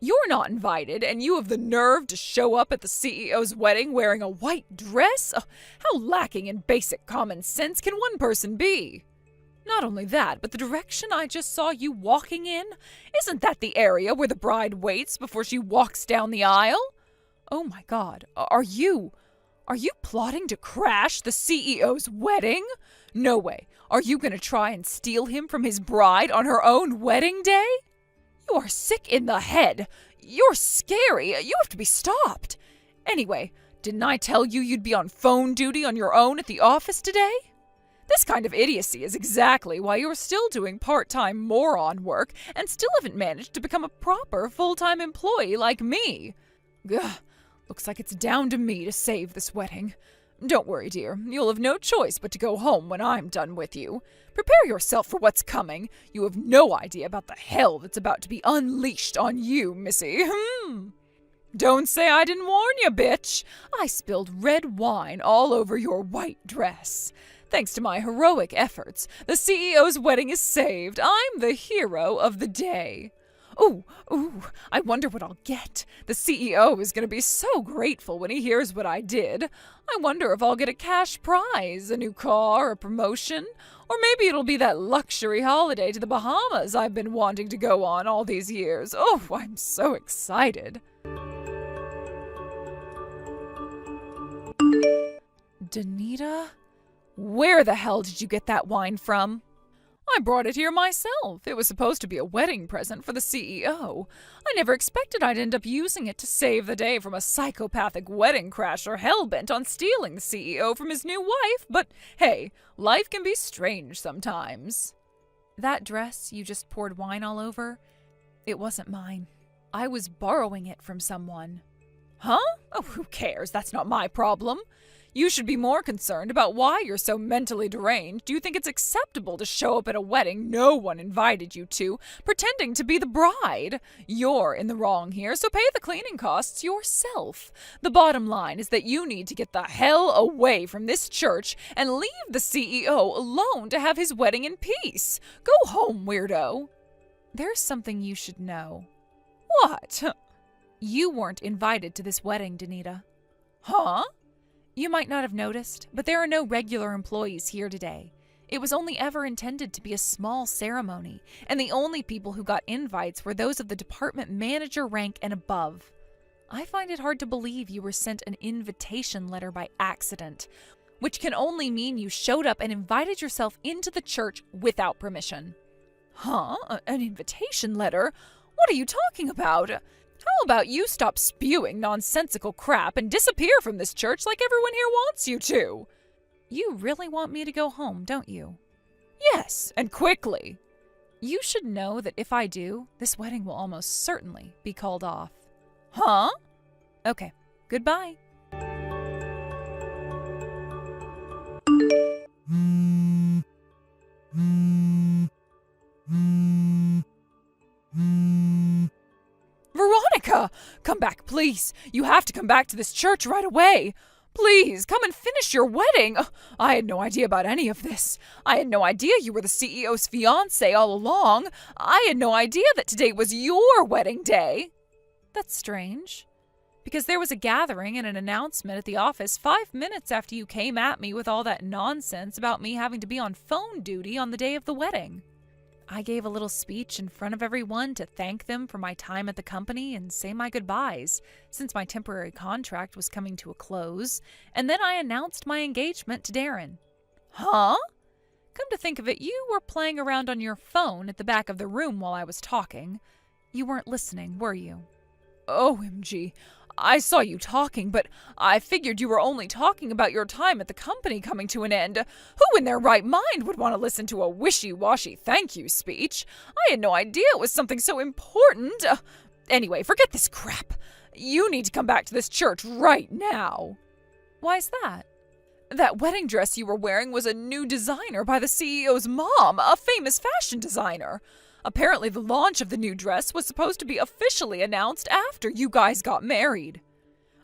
Speaker 3: You're not invited, and you have the nerve to show up at the CEO's wedding wearing a white dress? Oh, how lacking in basic common sense can one person be? Not only that, but the direction I just saw you walking in, isn't that the area where the bride waits before she walks down the aisle? Oh my God, are you plotting to crash the CEO's wedding? No way. Are you going to try and steal him from his bride on her own wedding day? You are sick in the head. You're scary. You have to be stopped. Anyway, didn't I tell you you'd be on phone duty on your own at the office today? This kind of idiocy is exactly why you're still doing part-time moron work and still haven't managed to become a proper full-time employee like me. Ugh, looks like it's down to me to save this wedding. Don't worry, dear. You'll have no choice but to go home when I'm done with you. Prepare yourself for what's coming. You have no idea about the hell that's about to be unleashed on you, missy. Don't say I didn't warn you, bitch. I spilled red wine all over your white dress. Thanks to my heroic efforts, the CEO's wedding is saved. I'm the hero of the day. Ooh, I wonder what I'll get. The CEO is going to be so grateful when he hears what I did. I wonder if I'll get a cash prize, a new car, a promotion, or maybe it'll be that luxury holiday to the Bahamas I've been wanting to go on all these years. Oh, I'm so excited. Danita? Where the hell did you get that wine from? I brought it here myself. It was supposed to be a wedding present for the CEO. I never expected I'd end up using it to save the day from a psychopathic wedding crasher hell-bent on stealing the CEO from his new wife, but hey, life can be strange sometimes.
Speaker 1: That dress you just poured wine all over, it wasn't mine. I was borrowing it from someone.
Speaker 3: Huh? Oh, who cares? That's not my problem. You should be more concerned about why you're so mentally deranged. Do you think it's acceptable to show up at a wedding no one invited you to, pretending to be the bride? You're in the wrong here, so pay the cleaning costs yourself. The bottom line is that you need to get the hell away from this church and leave the CEO alone to have his wedding in peace. Go home, weirdo.
Speaker 1: There's something you should know.
Speaker 3: What?
Speaker 1: You weren't invited to this wedding, Danita.
Speaker 3: Huh?
Speaker 1: You might not have noticed, but there are no regular employees here today. It was only ever intended to be a small ceremony, and the only people who got invites were those of the department manager rank and above. I find it hard to believe you were sent an invitation letter by accident, which can only mean you showed up and invited yourself into the church without permission.
Speaker 3: Huh? An invitation letter? What are you talking about? How about you stop spewing nonsensical crap and disappear from this church like everyone here wants you to?
Speaker 1: You really want me to go home, don't you?
Speaker 3: Yes, and quickly.
Speaker 1: You should know that if I do, this wedding will almost certainly be called off.
Speaker 3: Huh?
Speaker 1: Okay, goodbye.
Speaker 3: Veronica, come back, please. You have to come back to this church right away. Please, come and finish your wedding. I had no idea about any of this. I had no idea you were the CEO's fiancé all along. I had no idea that today was your wedding day.
Speaker 1: That's strange. Because there was a gathering and an announcement at the office 5 minutes after you came at me with all that nonsense about me having to be on phone duty on the day of the wedding. I gave a little speech in front of everyone to thank them for my time at the company and say my goodbyes, since my temporary contract was coming to a close, and then I announced my engagement to Darren.
Speaker 3: Huh?
Speaker 1: Come to think of it, you were playing around on your phone at the back of the room while I was talking. You weren't listening, were you?
Speaker 3: OMG. I saw you talking, but I figured you were only talking about your time at the company coming to an end. Who in their right mind would want to listen to a wishy-washy thank you speech? I had no idea it was something so important. Anyway, forget this crap. You need to come back to this church right now.
Speaker 1: Why's that?
Speaker 3: That wedding dress you were wearing was a new designer by the CEO's mom, a famous fashion designer. Apparently, the launch of the new dress was supposed to be officially announced after you guys got married.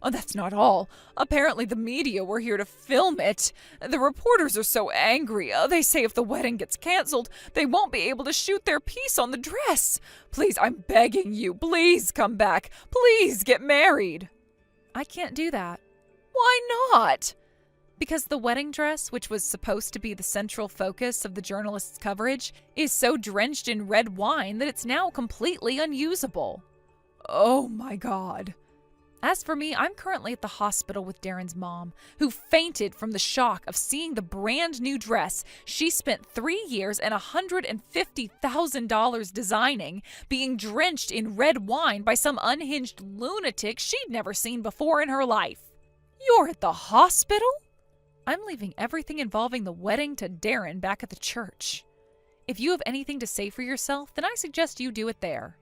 Speaker 3: Oh, that's not all. Apparently, the media were here to film it. The reporters are so angry. They say if the wedding gets canceled, they won't be able to shoot their piece on the dress. Please, I'm begging you, please come back. Please get married.
Speaker 1: I can't do that.
Speaker 3: Why not?
Speaker 1: Because the wedding dress, which was supposed to be the central focus of the journalists' coverage, is so drenched in red wine that it's now completely unusable.
Speaker 3: Oh my God.
Speaker 1: As for me, I'm currently at the hospital with Darren's mom, who fainted from the shock of seeing the brand new dress she spent 3 years and $150,000 designing, being drenched in red wine by some unhinged lunatic she'd never seen before in her life.
Speaker 3: You're at the hospital?
Speaker 1: I'm leaving everything involving the wedding to Darren back at the church. If you have anything to say for yourself, then I suggest you do it there.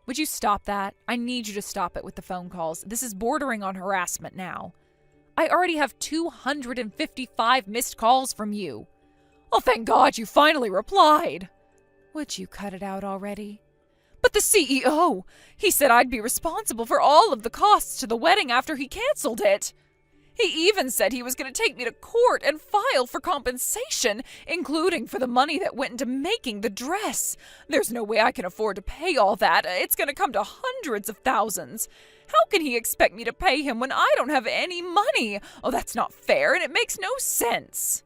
Speaker 1: Would you stop that? I need you to stop it with the phone calls. This is bordering on harassment now. I already have 255 missed calls from you.
Speaker 3: Oh, thank God you finally replied.
Speaker 1: Would you cut it out already?
Speaker 3: But the CEO, he said I'd be responsible for all of the costs to the wedding after he canceled it. He even said he was going to take me to court and file for compensation, including for the money that went into making the dress. There's no way I can afford to pay all that. It's going to come to hundreds of thousands. How can he expect me to pay him when I don't have any money? Oh, that's not fair, and it makes no sense.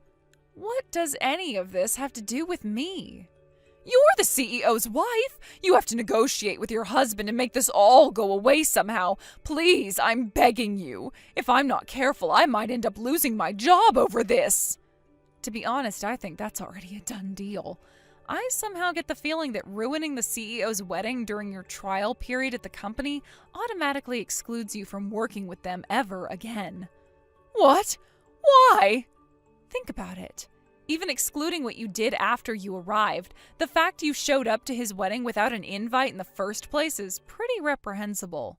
Speaker 1: What does any of this have to do with me?
Speaker 3: You're the CEO's wife. You have to negotiate with your husband and make this all go away somehow. Please, I'm begging you. If I'm not careful, I might end up losing my job over this. To be honest, I think that's already a done deal. I somehow get the feeling that ruining the CEO's wedding during your trial period at the company automatically excludes you from working with them ever again. What? Why? Think about it. Even excluding what you did after you arrived, the fact you showed up to his wedding without an invite in the first place is pretty reprehensible.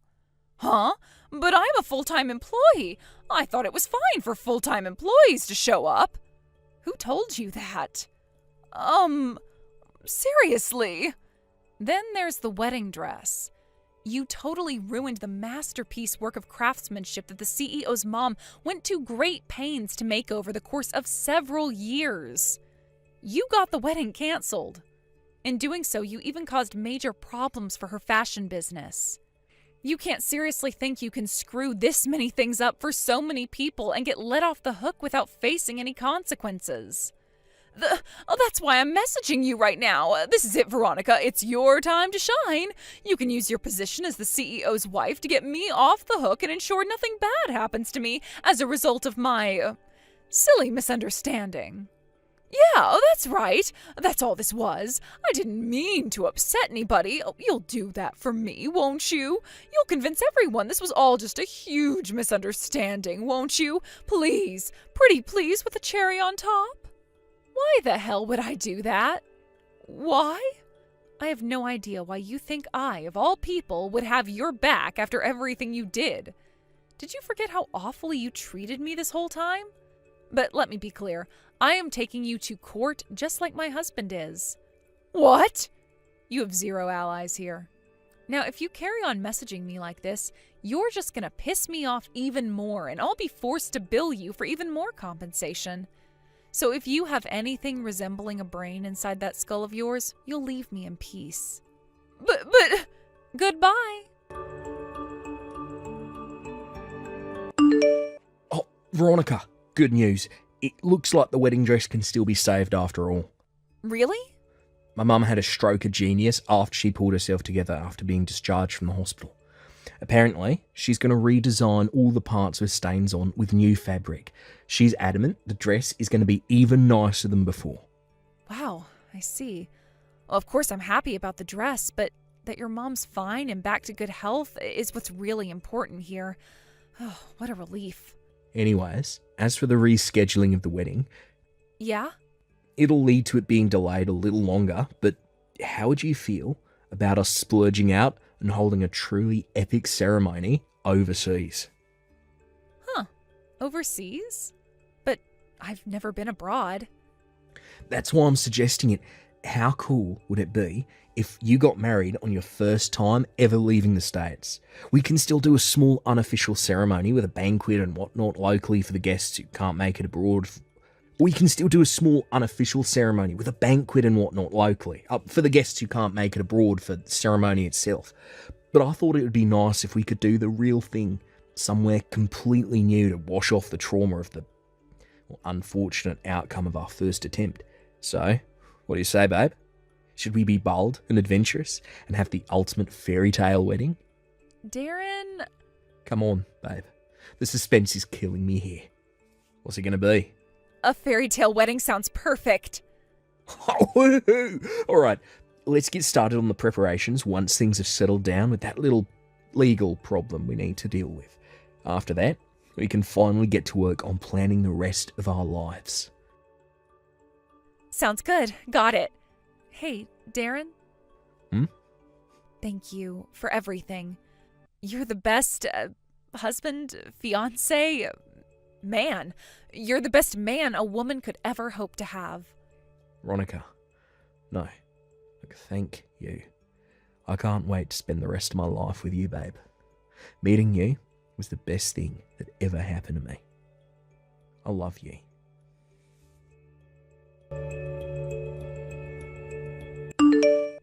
Speaker 3: Huh? But I'm a full-time employee. I thought it was fine for full-time employees to show up. Who told you that? Seriously? Then there's the wedding dress. You totally ruined the masterpiece work of craftsmanship that the CEO's mom went to great pains to make over the course of several years. You got the wedding canceled. In doing so, you even caused major problems for her fashion business. You can't seriously think you can screw this many things up for so many people and get let off the hook without facing any consequences. That's why I'm messaging you right now. This is it, Veronica. It's your time to shine. You can use your position as the CEO's wife to get me off the hook and ensure nothing bad happens to me as a result of my silly misunderstanding. Yeah, that's right. That's all this was. I didn't mean to upset anybody. You'll do that for me, won't you? You'll convince everyone this was all just a huge misunderstanding, won't you? Please, pretty please with a cherry on top. Why the hell would I do that? Why? I have no idea why you think I, of all people, would have your back after everything you did. Did you forget how awfully you treated me this whole time? But let me be clear. I am taking you to court just like my husband is. What? You have zero allies here. Now, if you carry on messaging me like this, you're just gonna piss me off even more, and I'll be forced to bill you for even more compensation. So if you have anything resembling a brain inside that skull of yours, you'll leave me in peace. But, goodbye.
Speaker 2: Oh, Veronica, good news. It looks like the wedding dress can still be saved after all.
Speaker 3: Really?
Speaker 2: My mum had a stroke of genius after she pulled herself together after being discharged from the hospital. Apparently, she's going to redesign all the parts with stains on with new fabric. She's adamant the dress is going to be even nicer than before.
Speaker 3: Wow, I see. Well, of course I'm happy about the dress, but that your mom's fine and back to good health is what's really important here. Oh, what a relief.
Speaker 2: Anyways, as for the rescheduling of the wedding...
Speaker 3: Yeah?
Speaker 2: It'll lead to it being delayed a little longer, but how would you feel about us splurging out and holding a truly epic ceremony overseas?
Speaker 3: Huh. Overseas? But I've never been abroad.
Speaker 2: That's why I'm suggesting it. How cool would it be if you got married on your first time ever leaving the States? We can still do a small unofficial ceremony with a banquet and whatnot locally for the guests who can't make it abroad. We can still do a small unofficial ceremony with a banquet and whatnot locally for the guests who can't make it abroad for the ceremony itself. But I thought it would be nice if we could do the real thing somewhere completely new to wash off the trauma of the unfortunate outcome of our first attempt. So, what do you say, babe? Should we be bold and adventurous and have the ultimate fairy tale wedding?
Speaker 3: Darren...
Speaker 2: Come on, babe. The suspense is killing me here. What's it going to be?
Speaker 3: A fairy tale wedding sounds perfect.
Speaker 2: All right, let's get started on the preparations once things have settled down with that little legal problem we need to deal with. After that, we can finally get to work on planning the rest of our lives.
Speaker 3: Sounds good. Got it. Hey, Darren? Thank you for everything. You're the best husband, fiancé, man. You're the best man a woman could ever hope to have.
Speaker 2: Veronica, no. Look, thank you. I can't wait to spend the rest of my life with you, babe. Meeting you was the best thing that ever happened to me. I love you.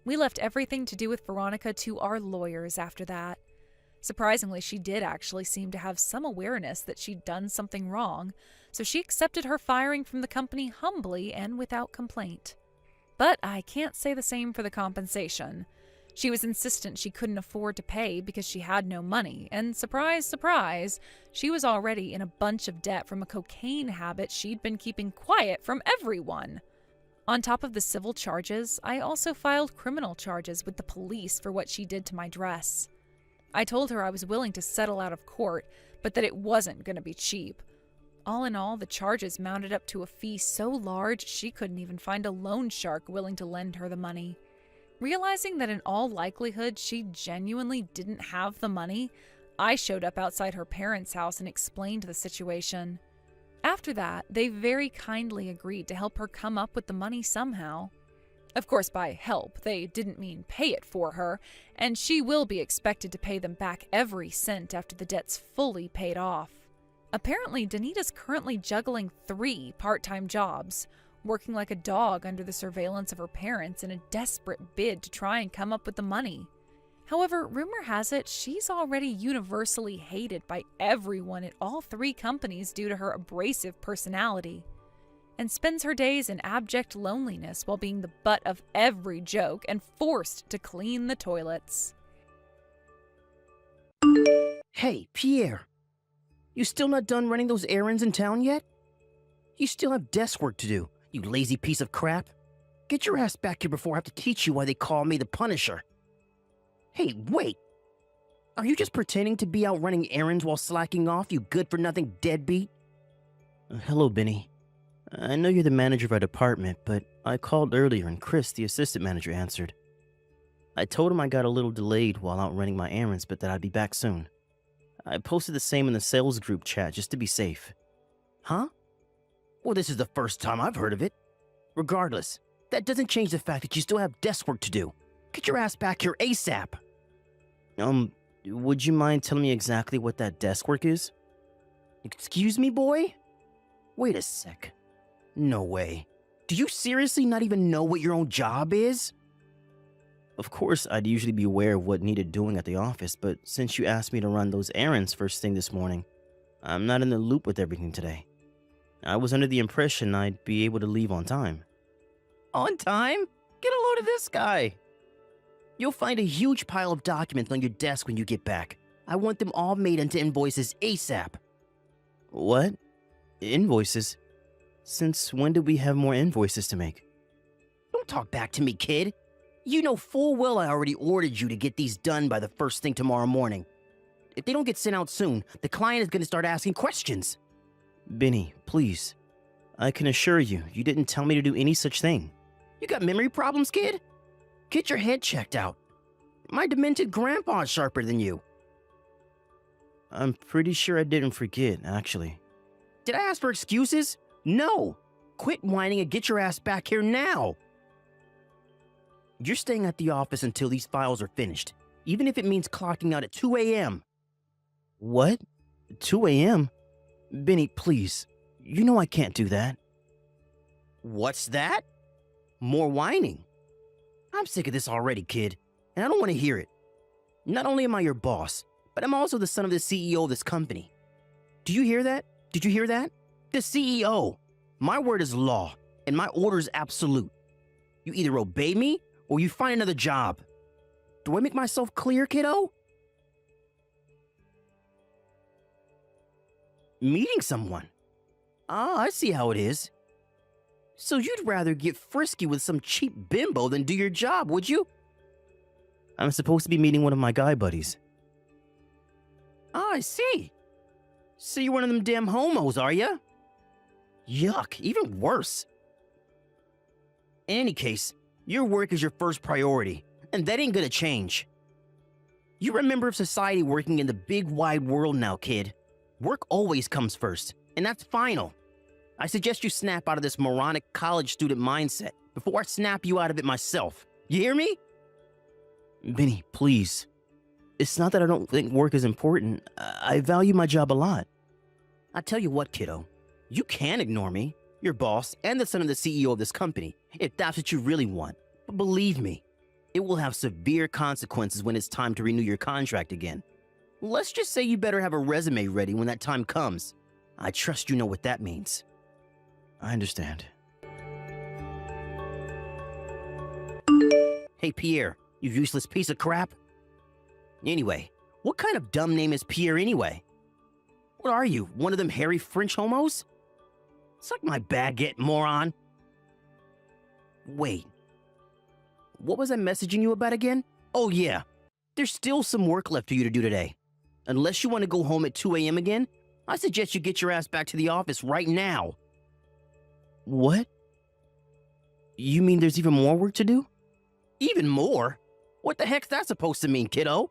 Speaker 3: We left everything to do with Veronica to our lawyers after that. Surprisingly, she did actually seem to have some awareness that she'd done something wrong, so she accepted her firing from the company humbly and without complaint.
Speaker 1: But I can't say the same for the compensation. She was insistent she couldn't afford to pay because she had no money, and surprise, surprise, she was already in a bunch of debt from a cocaine habit she'd been keeping quiet from everyone. On top of the civil charges, I also filed criminal charges with the police for what she did to my dress. I told her I was willing to settle out of court, but that it wasn't going to be cheap. All in all, the charges mounted up to a fee so large she couldn't even find a loan shark willing to lend her the money. Realizing that in all likelihood she genuinely didn't have the money, I showed up outside her parents' house and explained the situation. After that, they very kindly agreed to help her come up with the money somehow. Of course, by help, they didn't mean pay it for her, and she will be expected to pay them back every cent after the debt's fully paid off. Apparently, Danita's currently juggling 3 part-time jobs, working like a dog under the surveillance of her parents in a desperate bid to try and come up with the money. However, rumor has it she's already universally hated by everyone at all 3 companies due to her abrasive personality, and spends her days in abject loneliness while being the butt of every joke and forced to clean the toilets.
Speaker 4: Hey, Pierre. You still not done running those errands in town yet? You still have desk work to do, you lazy piece of crap. Get your ass back here before I have to teach you why they call me the Punisher. Hey, wait. Are you just pretending to be out running errands while slacking off, you good-for-nothing deadbeat? Hello, Benny. I know you're the manager of our department, but I called earlier and Chris, the assistant manager, answered. I told him I got a little delayed while out running my errands, but that I'd be back soon. I posted the same in the sales group chat just to be safe. Huh? Well, this is the first time I've heard of it. Regardless, that doesn't change the fact that you still have desk work to do. Get your ass back here ASAP. Would you mind telling me exactly what that desk work is? Excuse me, boy? Wait a sec. No way. Do you seriously not even know what your own job is? Of course, I'd usually be aware of what needed doing at the office, but since you asked me to run those errands first thing this morning, I'm not in the loop with everything today. I was under the impression I'd be able to leave on time. On time? Get a load of this guy. You'll find a huge pile of documents on your desk when you get back. I want them all made into invoices ASAP. What? Invoices? Since when did we have more invoices to make? Don't talk back to me, kid. You know full well I already ordered you to get these done by the first thing tomorrow morning. If they don't get sent out soon, the client is going to start asking questions. Benny, please. I can assure you, you didn't tell me to do any such thing. You got memory problems, kid? Get your head checked out. My demented grandpa's sharper than you. I'm pretty sure I didn't forget, actually. Did I ask for excuses? No. Quit whining and get your ass back here now. You're staying at the office until these files are finished, even if it means clocking out at 2 a.m. What? 2 a.m.? Benny, please. You know I can't do that. What's that? More whining. I'm sick of this already, kid, and I don't want to hear it. Not only am I your boss, but I'm also the son of the CEO of this company. Do you hear that? Did you hear that? The CEO. My word is law, and my order is absolute. You either obey me, or you find another job. Do I make myself clear, kiddo? Meeting someone. Ah, I see how it is. So you'd rather get frisky with some cheap bimbo than do your job, would you? I'm supposed to be meeting one of my guy buddies. Ah, I see. So you're one of them damn homos, are ya? Yuck, even worse. In any case, your work is your first priority, and that ain't gonna change. You're a member of society working in the big wide world now, kid. Work always comes first, and that's final. I suggest you snap out of this moronic college student mindset before I snap you out of it myself. You hear me? Benny, please. It's not that I don't think work is important. I value my job a lot. I tell you what, kiddo. You can ignore me, your boss, and the son of the CEO of this company, if that's what you really want. But believe me, it will have severe consequences when it's time to renew your contract again. Let's just say you better have a resume ready when that time comes. I trust you know what that means. I understand. Hey, Pierre, you useless piece of crap. Anyway, what kind of dumb name is Pierre anyway? What are you, one of them hairy French homos? Suck my baguette, moron. Wait. What was I messaging you about again? Oh yeah, there's still some work left for you to do today. Unless you want to go home at 2 a.m. again, I suggest you get your ass back to the office right now. What? You mean there's even more work to do? Even more? What the heck's that supposed to mean, kiddo?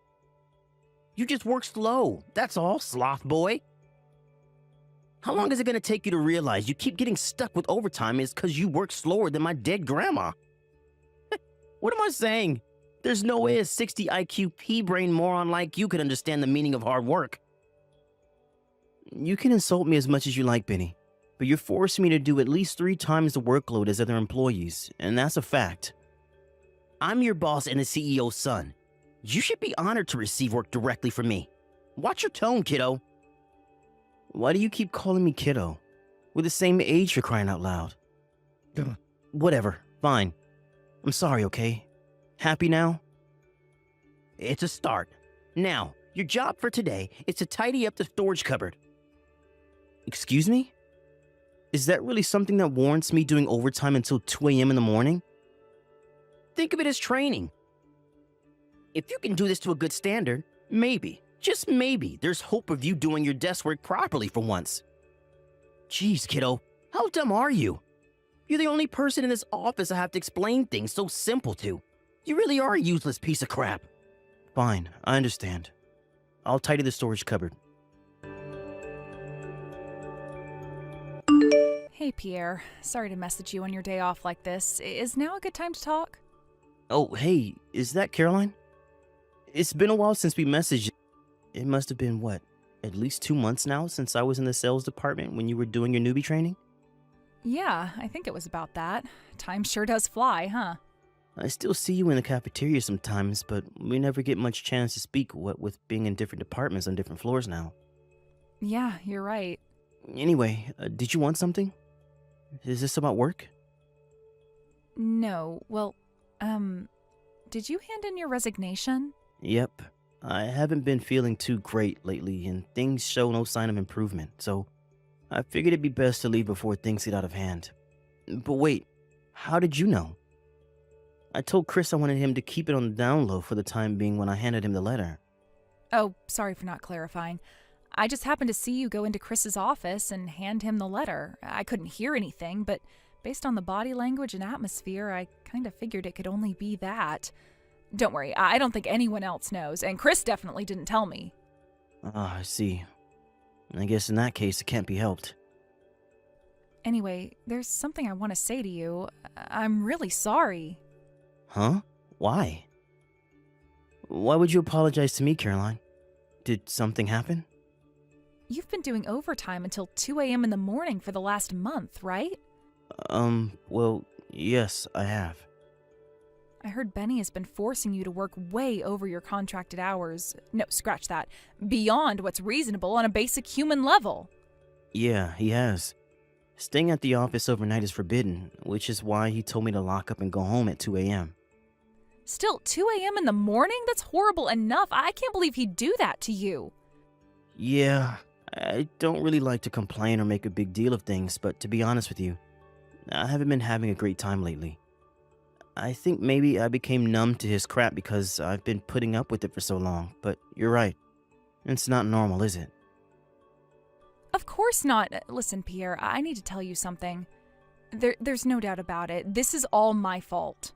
Speaker 4: You just work slow, that's all, sloth boy. How long is it gonna take you to realize you keep getting stuck with overtime is because you work slower than my dead grandma? What am I saying? There's no way a 60 IQ pea-brain moron like you could understand the meaning of hard work. You can insult me as much as you like, Benny, but you're forcing me to do at least 3 times the workload as other employees, and that's a fact. I'm your boss and the CEO's son. You should be honored to receive work directly from me. Watch your tone, kiddo. Why do you keep calling me kiddo? We're the same age, for crying out loud. Whatever, fine. I'm sorry, okay? Happy now? It's a start. Now, your job for today is to tidy up the storage cupboard. Excuse me? Is that really something that warrants me doing overtime until 2 a.m. in the morning? Think of it as training. If you can do this to a good standard, maybe, just maybe, there's hope of you doing your desk work properly for once. Jeez, kiddo, how dumb are you? You're the only person in this office I have to explain things so simple to. You really are a useless piece of crap. Fine, I understand. I'll tidy the storage cupboard.
Speaker 1: Hey, Pierre. Sorry to message you on your day off like this. Is now a good time to talk?
Speaker 4: Oh, hey, is that Caroline? It's been a while since we messaged. It must have been, what, at least 2 months now since I was in the sales department when you were doing your newbie training?
Speaker 1: Yeah, I think it was about that. Time sure does fly, huh?
Speaker 4: I still see you in the cafeteria sometimes, but we never get much chance to speak, what with being in different departments on different floors now.
Speaker 1: Yeah, you're right.
Speaker 4: Anyway, did you want something? Is this about work?
Speaker 1: No, well, did you hand in your resignation?
Speaker 4: Yep. I haven't been feeling too great lately, and things show no sign of improvement, so I figured it'd be best to leave before things get out of hand. But wait, how did you know? I told Chris I wanted him to keep it on the down low for the time being when I handed him the letter.
Speaker 1: Oh, sorry for not clarifying. I just happened to see you go into Chris's office and hand him the letter. I couldn't hear anything, but based on the body language and atmosphere, I kind of figured it could only be that. Don't worry, I don't think anyone else knows, and Chris definitely didn't tell me.
Speaker 4: Ah, I see. I guess in that case it can't be helped.
Speaker 1: Anyway, there's something I want to say to you. I'm really sorry.
Speaker 4: Huh? Why? Why would you apologize to me, Caroline? Did something happen?
Speaker 1: You've been doing overtime until 2 a.m. in the morning for the last month, right?
Speaker 4: Well, yes, I have.
Speaker 1: I heard Benny has been forcing you to work way over your contracted hours. No, scratch that. Beyond what's reasonable on a basic human level.
Speaker 4: Yeah, he has. Staying at the office overnight is forbidden, which is why he told me to lock up and go home at 2 a.m.
Speaker 1: Still, 2 a.m. in the morning? That's horrible enough. I can't believe he'd do that to you.
Speaker 4: Yeah, I don't really like to complain or make a big deal of things, but to be honest with you, I haven't been having a great time lately. I think maybe I became numb to his crap because I've been putting up with it for so long, but you're right. It's not normal, is it?
Speaker 1: Of course not. Listen, Pierre, I need to tell you something. There's no doubt about it. This is all my fault.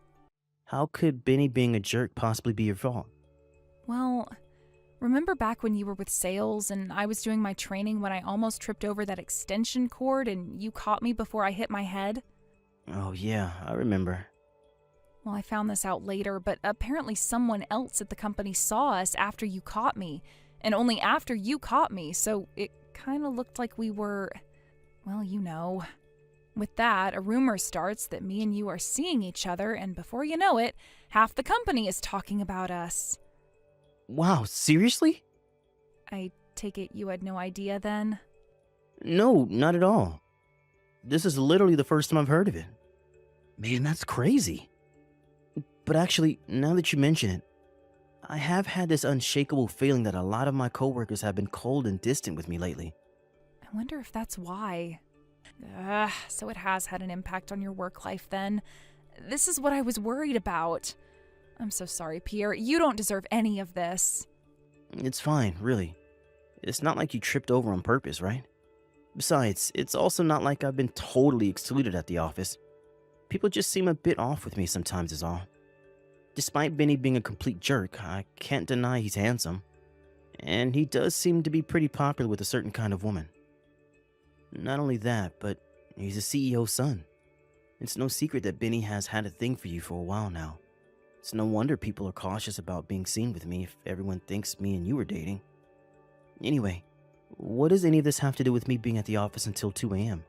Speaker 4: How could Benny being a jerk possibly be your fault?
Speaker 1: Well, remember back when you were with sales and I was doing my training when I almost tripped over that extension cord and you caught me before I hit my head?
Speaker 4: Oh yeah, I remember.
Speaker 1: Well, I found this out later, but apparently someone else at the company saw us after you caught me, and only after you caught me, so it kind of looked like we were, well, you know. With that, a rumor starts that me and you are seeing each other, and before you know it, half the company is talking about us.
Speaker 4: Wow, seriously?
Speaker 1: I take it you had no idea then?
Speaker 4: No, not at all. This is literally the first time I've heard of it. Man, that's crazy. But actually, now that you mention it, I have had this unshakable feeling that a lot of my coworkers have been cold and distant with me lately.
Speaker 1: I wonder if that's why. So it has had an impact on your work life then. This is what I was worried about. I'm so sorry, Pierre. You don't deserve any of this.
Speaker 4: It's fine, really. It's not like you tripped over on purpose, right? Besides, it's also not like I've been totally excluded at the office. People just seem a bit off with me sometimes is all. Despite Benny being a complete jerk, I can't deny he's handsome. And he does seem to be pretty popular with a certain kind of woman. Not only that, but he's a CEO's son. It's no secret that Benny has had a thing for you for a while now. It's no wonder people are cautious about being seen with me if everyone thinks me and you are dating. Anyway, what does any of this have to do with me being at the office until 2 a.m.?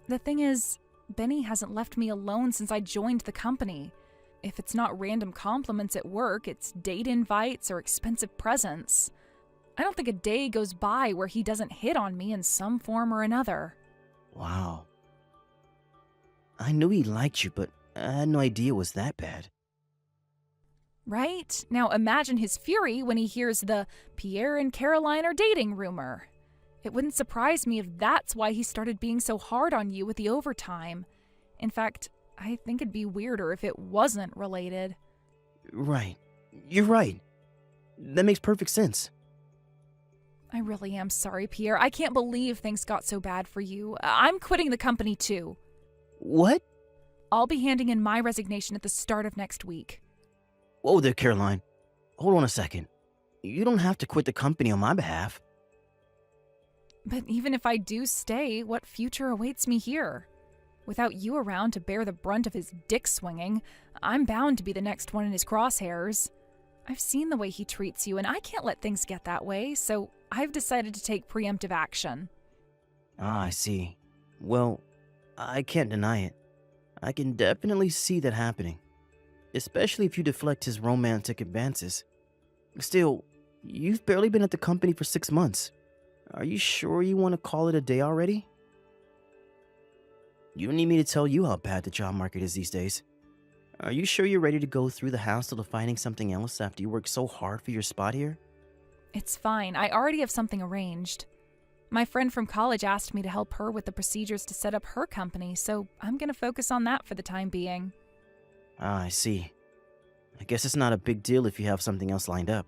Speaker 1: The thing is, Benny hasn't left me alone since I joined the company. If it's not random compliments at work, it's date invites or expensive presents. I don't think a day goes by where he doesn't hit on me in some form or another.
Speaker 4: Wow. I knew he liked you, but I had no idea it was that bad.
Speaker 1: Right? Now imagine his fury when he hears the Pierre and Caroline are dating rumor. It wouldn't surprise me if that's why he started being so hard on you with the overtime. In fact, I think it'd be weirder if it wasn't related.
Speaker 4: Right. You're right. That makes perfect sense.
Speaker 1: I really am sorry, Pierre. I can't believe things got so bad for you. I'm quitting the company too.
Speaker 4: What?
Speaker 1: I'll be handing in my resignation at the start of next week.
Speaker 4: Whoa there, Caroline. Hold on a second. You don't have to quit the company on my behalf.
Speaker 1: But even if I do stay, what future awaits me here? Without you around to bear the brunt of his dick swinging, I'm bound to be the next one in his crosshairs. I've seen the way he treats you, and I can't let things get that way, so I've decided to take preemptive action.
Speaker 4: Ah, I see. Well, I can't deny it. I can definitely see that happening. Especially if you deflect his romantic advances. Still, you've barely been at the company for 6 months. Are you sure you want to call it a day already? You don't need me to tell you how bad the job market is these days. Are you sure you're ready to go through the hassle of finding something else after you worked so hard for your spot here?
Speaker 1: It's fine. I already have something arranged. My friend from college asked me to help her with the procedures to set up her company, so I'm going to focus on that for the time being.
Speaker 4: Ah, I see. I guess it's not a big deal if you have something else lined up.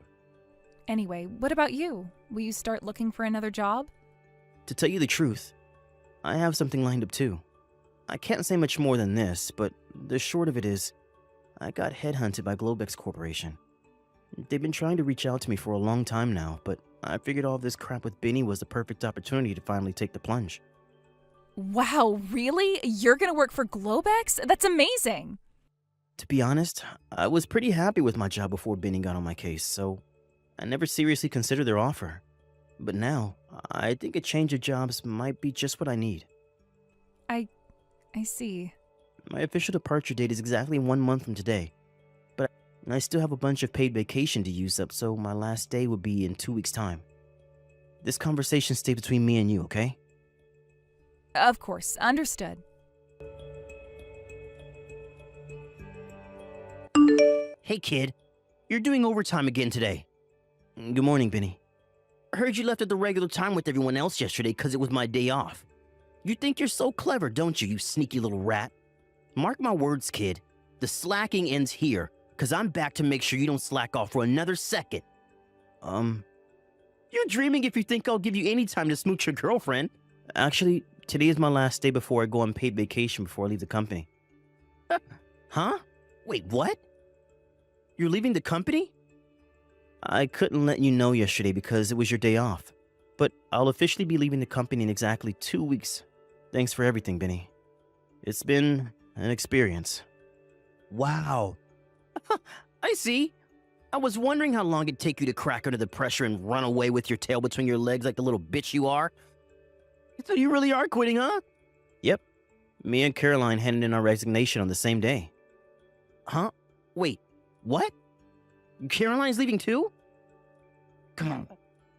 Speaker 1: Anyway, what about you? Will you start looking for another job?
Speaker 4: To tell you the truth, I have something lined up too. I can't say much more than this, but the short of it is, I got headhunted by Globex Corporation. They've been trying to reach out to me for a long time now, but I figured all this crap with Benny was the perfect opportunity to finally take the plunge.
Speaker 1: Wow, really? You're going to work for Globex? That's amazing!
Speaker 4: To be honest, I was pretty happy with my job before Benny got on my case, so I never seriously considered their offer. But now, I think a change of jobs might be just what I need.
Speaker 1: I see.
Speaker 4: My official departure date is exactly 1 month from today, but I still have a bunch of paid vacation to use up, so my last day would be in 2 weeks' time. This conversation stays between me and you, okay?
Speaker 1: Of course, understood.
Speaker 4: Hey kid, you're doing overtime again today. Good morning, Benny. I heard you left at the regular time with everyone else yesterday because it was my day off. You think you're so clever, don't you, you sneaky little rat? Mark my words, kid. The slacking ends here, because I'm back to make sure you don't slack off for another second. You're dreaming if you think I'll give you any time to smooch your girlfriend. Actually, today is my last day before I go on paid vacation before I leave the company. Huh? Wait, what? You're leaving the company? I couldn't let you know yesterday because it was your day off. But I'll officially be leaving the company in exactly 2 weeks. Thanks for everything, Benny. It's been an experience. Wow. I see. I was wondering how long it'd take you to crack under the pressure and run away with your tail between your legs like the little bitch you are. So you really are quitting, huh? Yep. Me and Caroline handed in our resignation on the same day. Huh? Wait, what? Caroline's leaving too? Come on.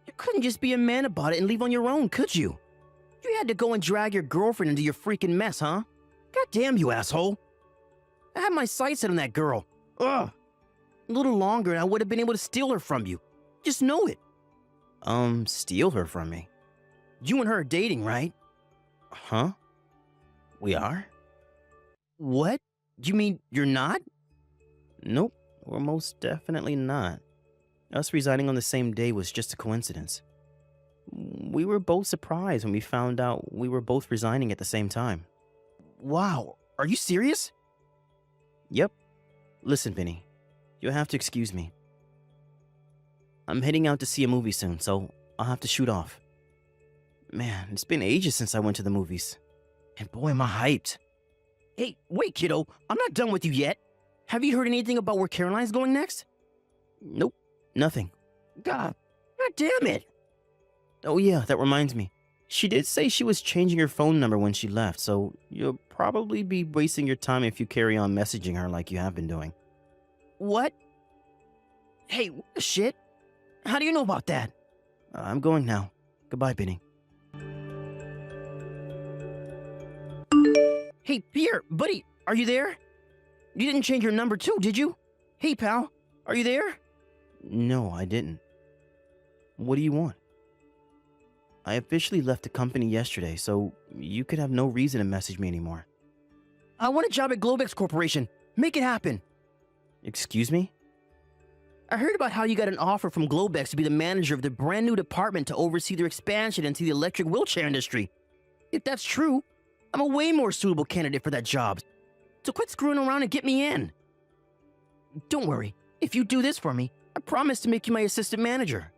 Speaker 4: You couldn't just be a man about it and leave on your own, could you? You had to go and drag your girlfriend into your freaking mess, huh? God damn you, asshole. I had my sights set on that girl. Ugh, A little longer and I would have been able to steal her from you. Just know it. Steal her from me? You and her are dating, right? Huh? We are? What? You mean you're not? Nope, we're most definitely not. Us resigning on the same day was just a coincidence. We were both surprised when we found out we were both resigning at the same time. Wow, are you serious? Yep. Listen, Vinny, you'll have to excuse me. I'm heading out to see a movie soon, so I'll have to shoot off. Man, it's been ages since I went to the movies. And boy, am I hyped. Hey, wait, kiddo, I'm not done with you yet. Have you heard anything about where Caroline's going next? Nope, nothing. God damn it. Oh yeah, that reminds me. She did say she was changing her phone number when she left, so you'll probably be wasting your time if you carry on messaging her like you have been doing. What? Hey, what the shit? How do you know about that? I'm going now. Goodbye, Benny. Hey, Pierre, buddy, are you there? You didn't change your number too, did you? Hey, pal, are you there? No, I didn't. What do you want? I officially left the company yesterday, so you could have no reason to message me anymore. I want a job at Globex Corporation. Make it happen. Excuse me? I heard about how you got an offer from Globex to be the manager of the brand new department to oversee their expansion into the electric wheelchair industry. If that's true, I'm a way more suitable candidate for that job. So quit screwing around and get me in. Don't worry. If you do this for me, I promise to make you my assistant manager.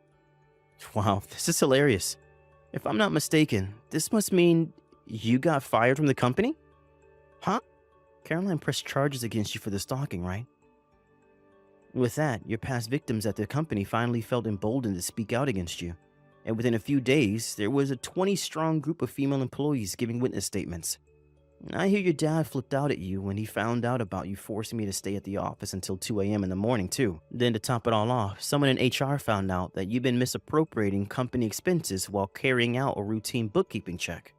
Speaker 4: Wow, this is hilarious. If I'm not mistaken, this must mean you got fired from the company? Huh? Caroline pressed charges against you for the stalking, right? With that, your past victims at the company finally felt emboldened to speak out against you. And within a few days, there was a 20-strong group of female employees giving witness statements. I hear your dad flipped out at you when he found out about you forcing me to stay at the office until 2 a.m. in the morning, too. Then to top it all off, someone in HR found out that you've been misappropriating company expenses while carrying out a routine bookkeeping check.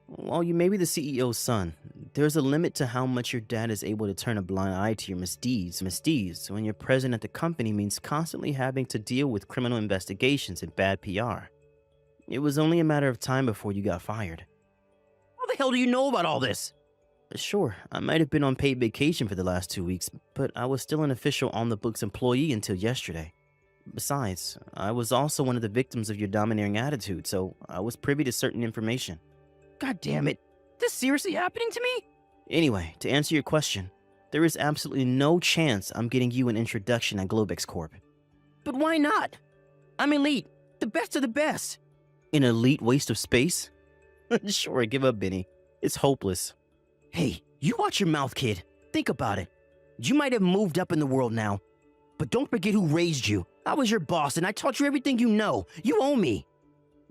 Speaker 4: While you may be the CEO's son, there's a limit to how much your dad is able to turn a blind eye to your misdeeds. Misdeeds when you're present at the company means constantly having to deal with criminal investigations and bad PR. It was only a matter of time before you got fired. How the hell do you know about all this? Sure, I might have been on paid vacation for the last 2 weeks, but I was still an official on-the-books employee until yesterday. Besides, I was also one of the victims of your domineering attitude, so I was privy to certain information. God damn it. This seriously happening to me? Anyway, to answer your question, there is absolutely no chance I'm getting you an introduction at Globex Corp. But why not? I'm elite. The best of the best. An elite waste of space? Sure, give up, Benny. It's hopeless. Hey, you watch your mouth, kid. Think about it. You might have moved up in the world now, but don't forget who raised you. I was your boss and I taught you everything you know. You owe me.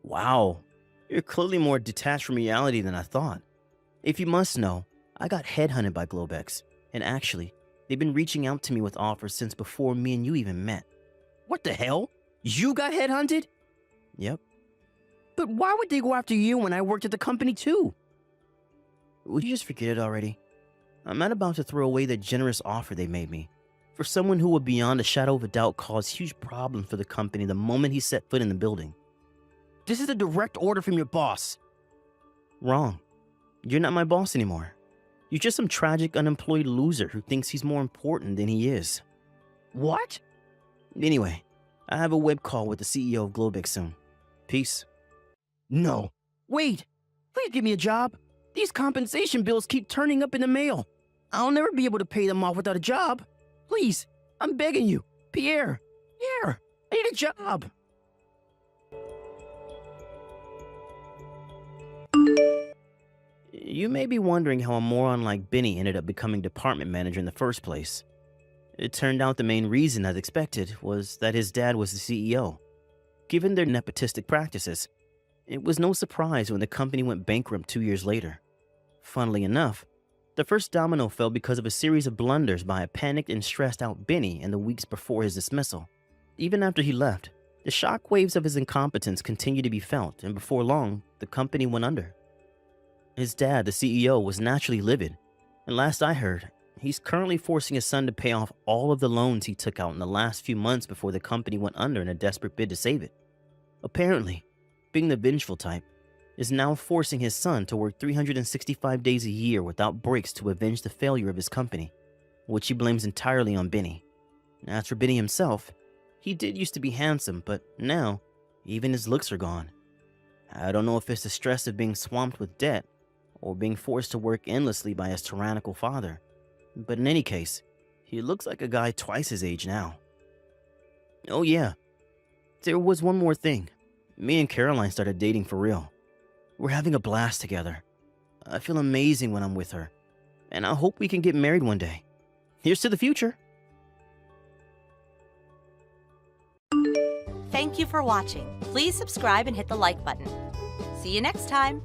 Speaker 4: Wow. You're clearly more detached from reality than I thought. If you must know, I got headhunted by Globex, and actually, they've been reaching out to me with offers since before me and you even met. What the hell? You got headhunted? Yep. But why would they go after you when I worked at the company too? Would you just forget it already? I'm not about to throw away the generous offer they made me. For someone who would beyond a shadow of a doubt cause huge problems for the company the moment he set foot in the building. This is a direct order from your boss. Wrong. You're not my boss anymore. You're just some tragic unemployed loser who thinks he's more important than he is. What? Anyway, I have a web call with the CEO of Globex soon. Peace. No. Wait. Please give me a job. These compensation bills keep turning up in the mail. I'll never be able to pay them off without a job. Please, I'm begging you. Pierre. Pierre, I need a job. You may be wondering how a moron like Benny ended up becoming department manager in the first place. It turned out the main reason, as expected, was that his dad was the CEO. Given their nepotistic practices, it was no surprise when the company went bankrupt 2 years later. Funnily enough, the first domino fell because of a series of blunders by a panicked and stressed out Benny in the weeks before his dismissal. Even after he left, the shockwaves of his incompetence continued to be felt, and before long, the company went under. His dad, the CEO, was naturally livid, and last I heard, he's currently forcing his son to pay off all of the loans he took out in the last few months before the company went under in a desperate bid to save it. Apparently, being the vengeful type, is now forcing his son to work 365 days a year without breaks to avenge the failure of his company, which he blames entirely on Benny. As for Benny himself, he did used to be handsome, but now, even his looks are gone. I don't know if it's the stress of being swamped with debt, or being forced to work endlessly by his tyrannical father, but in any case, he looks like a guy twice his age now. Oh yeah, there was one more thing. Me and Caroline started dating for real. We're having a blast together. I feel amazing when I'm with her, and I hope we can get married one day. Here's to the future.
Speaker 5: Thank you for watching. Please subscribe and hit the like button. See you next time.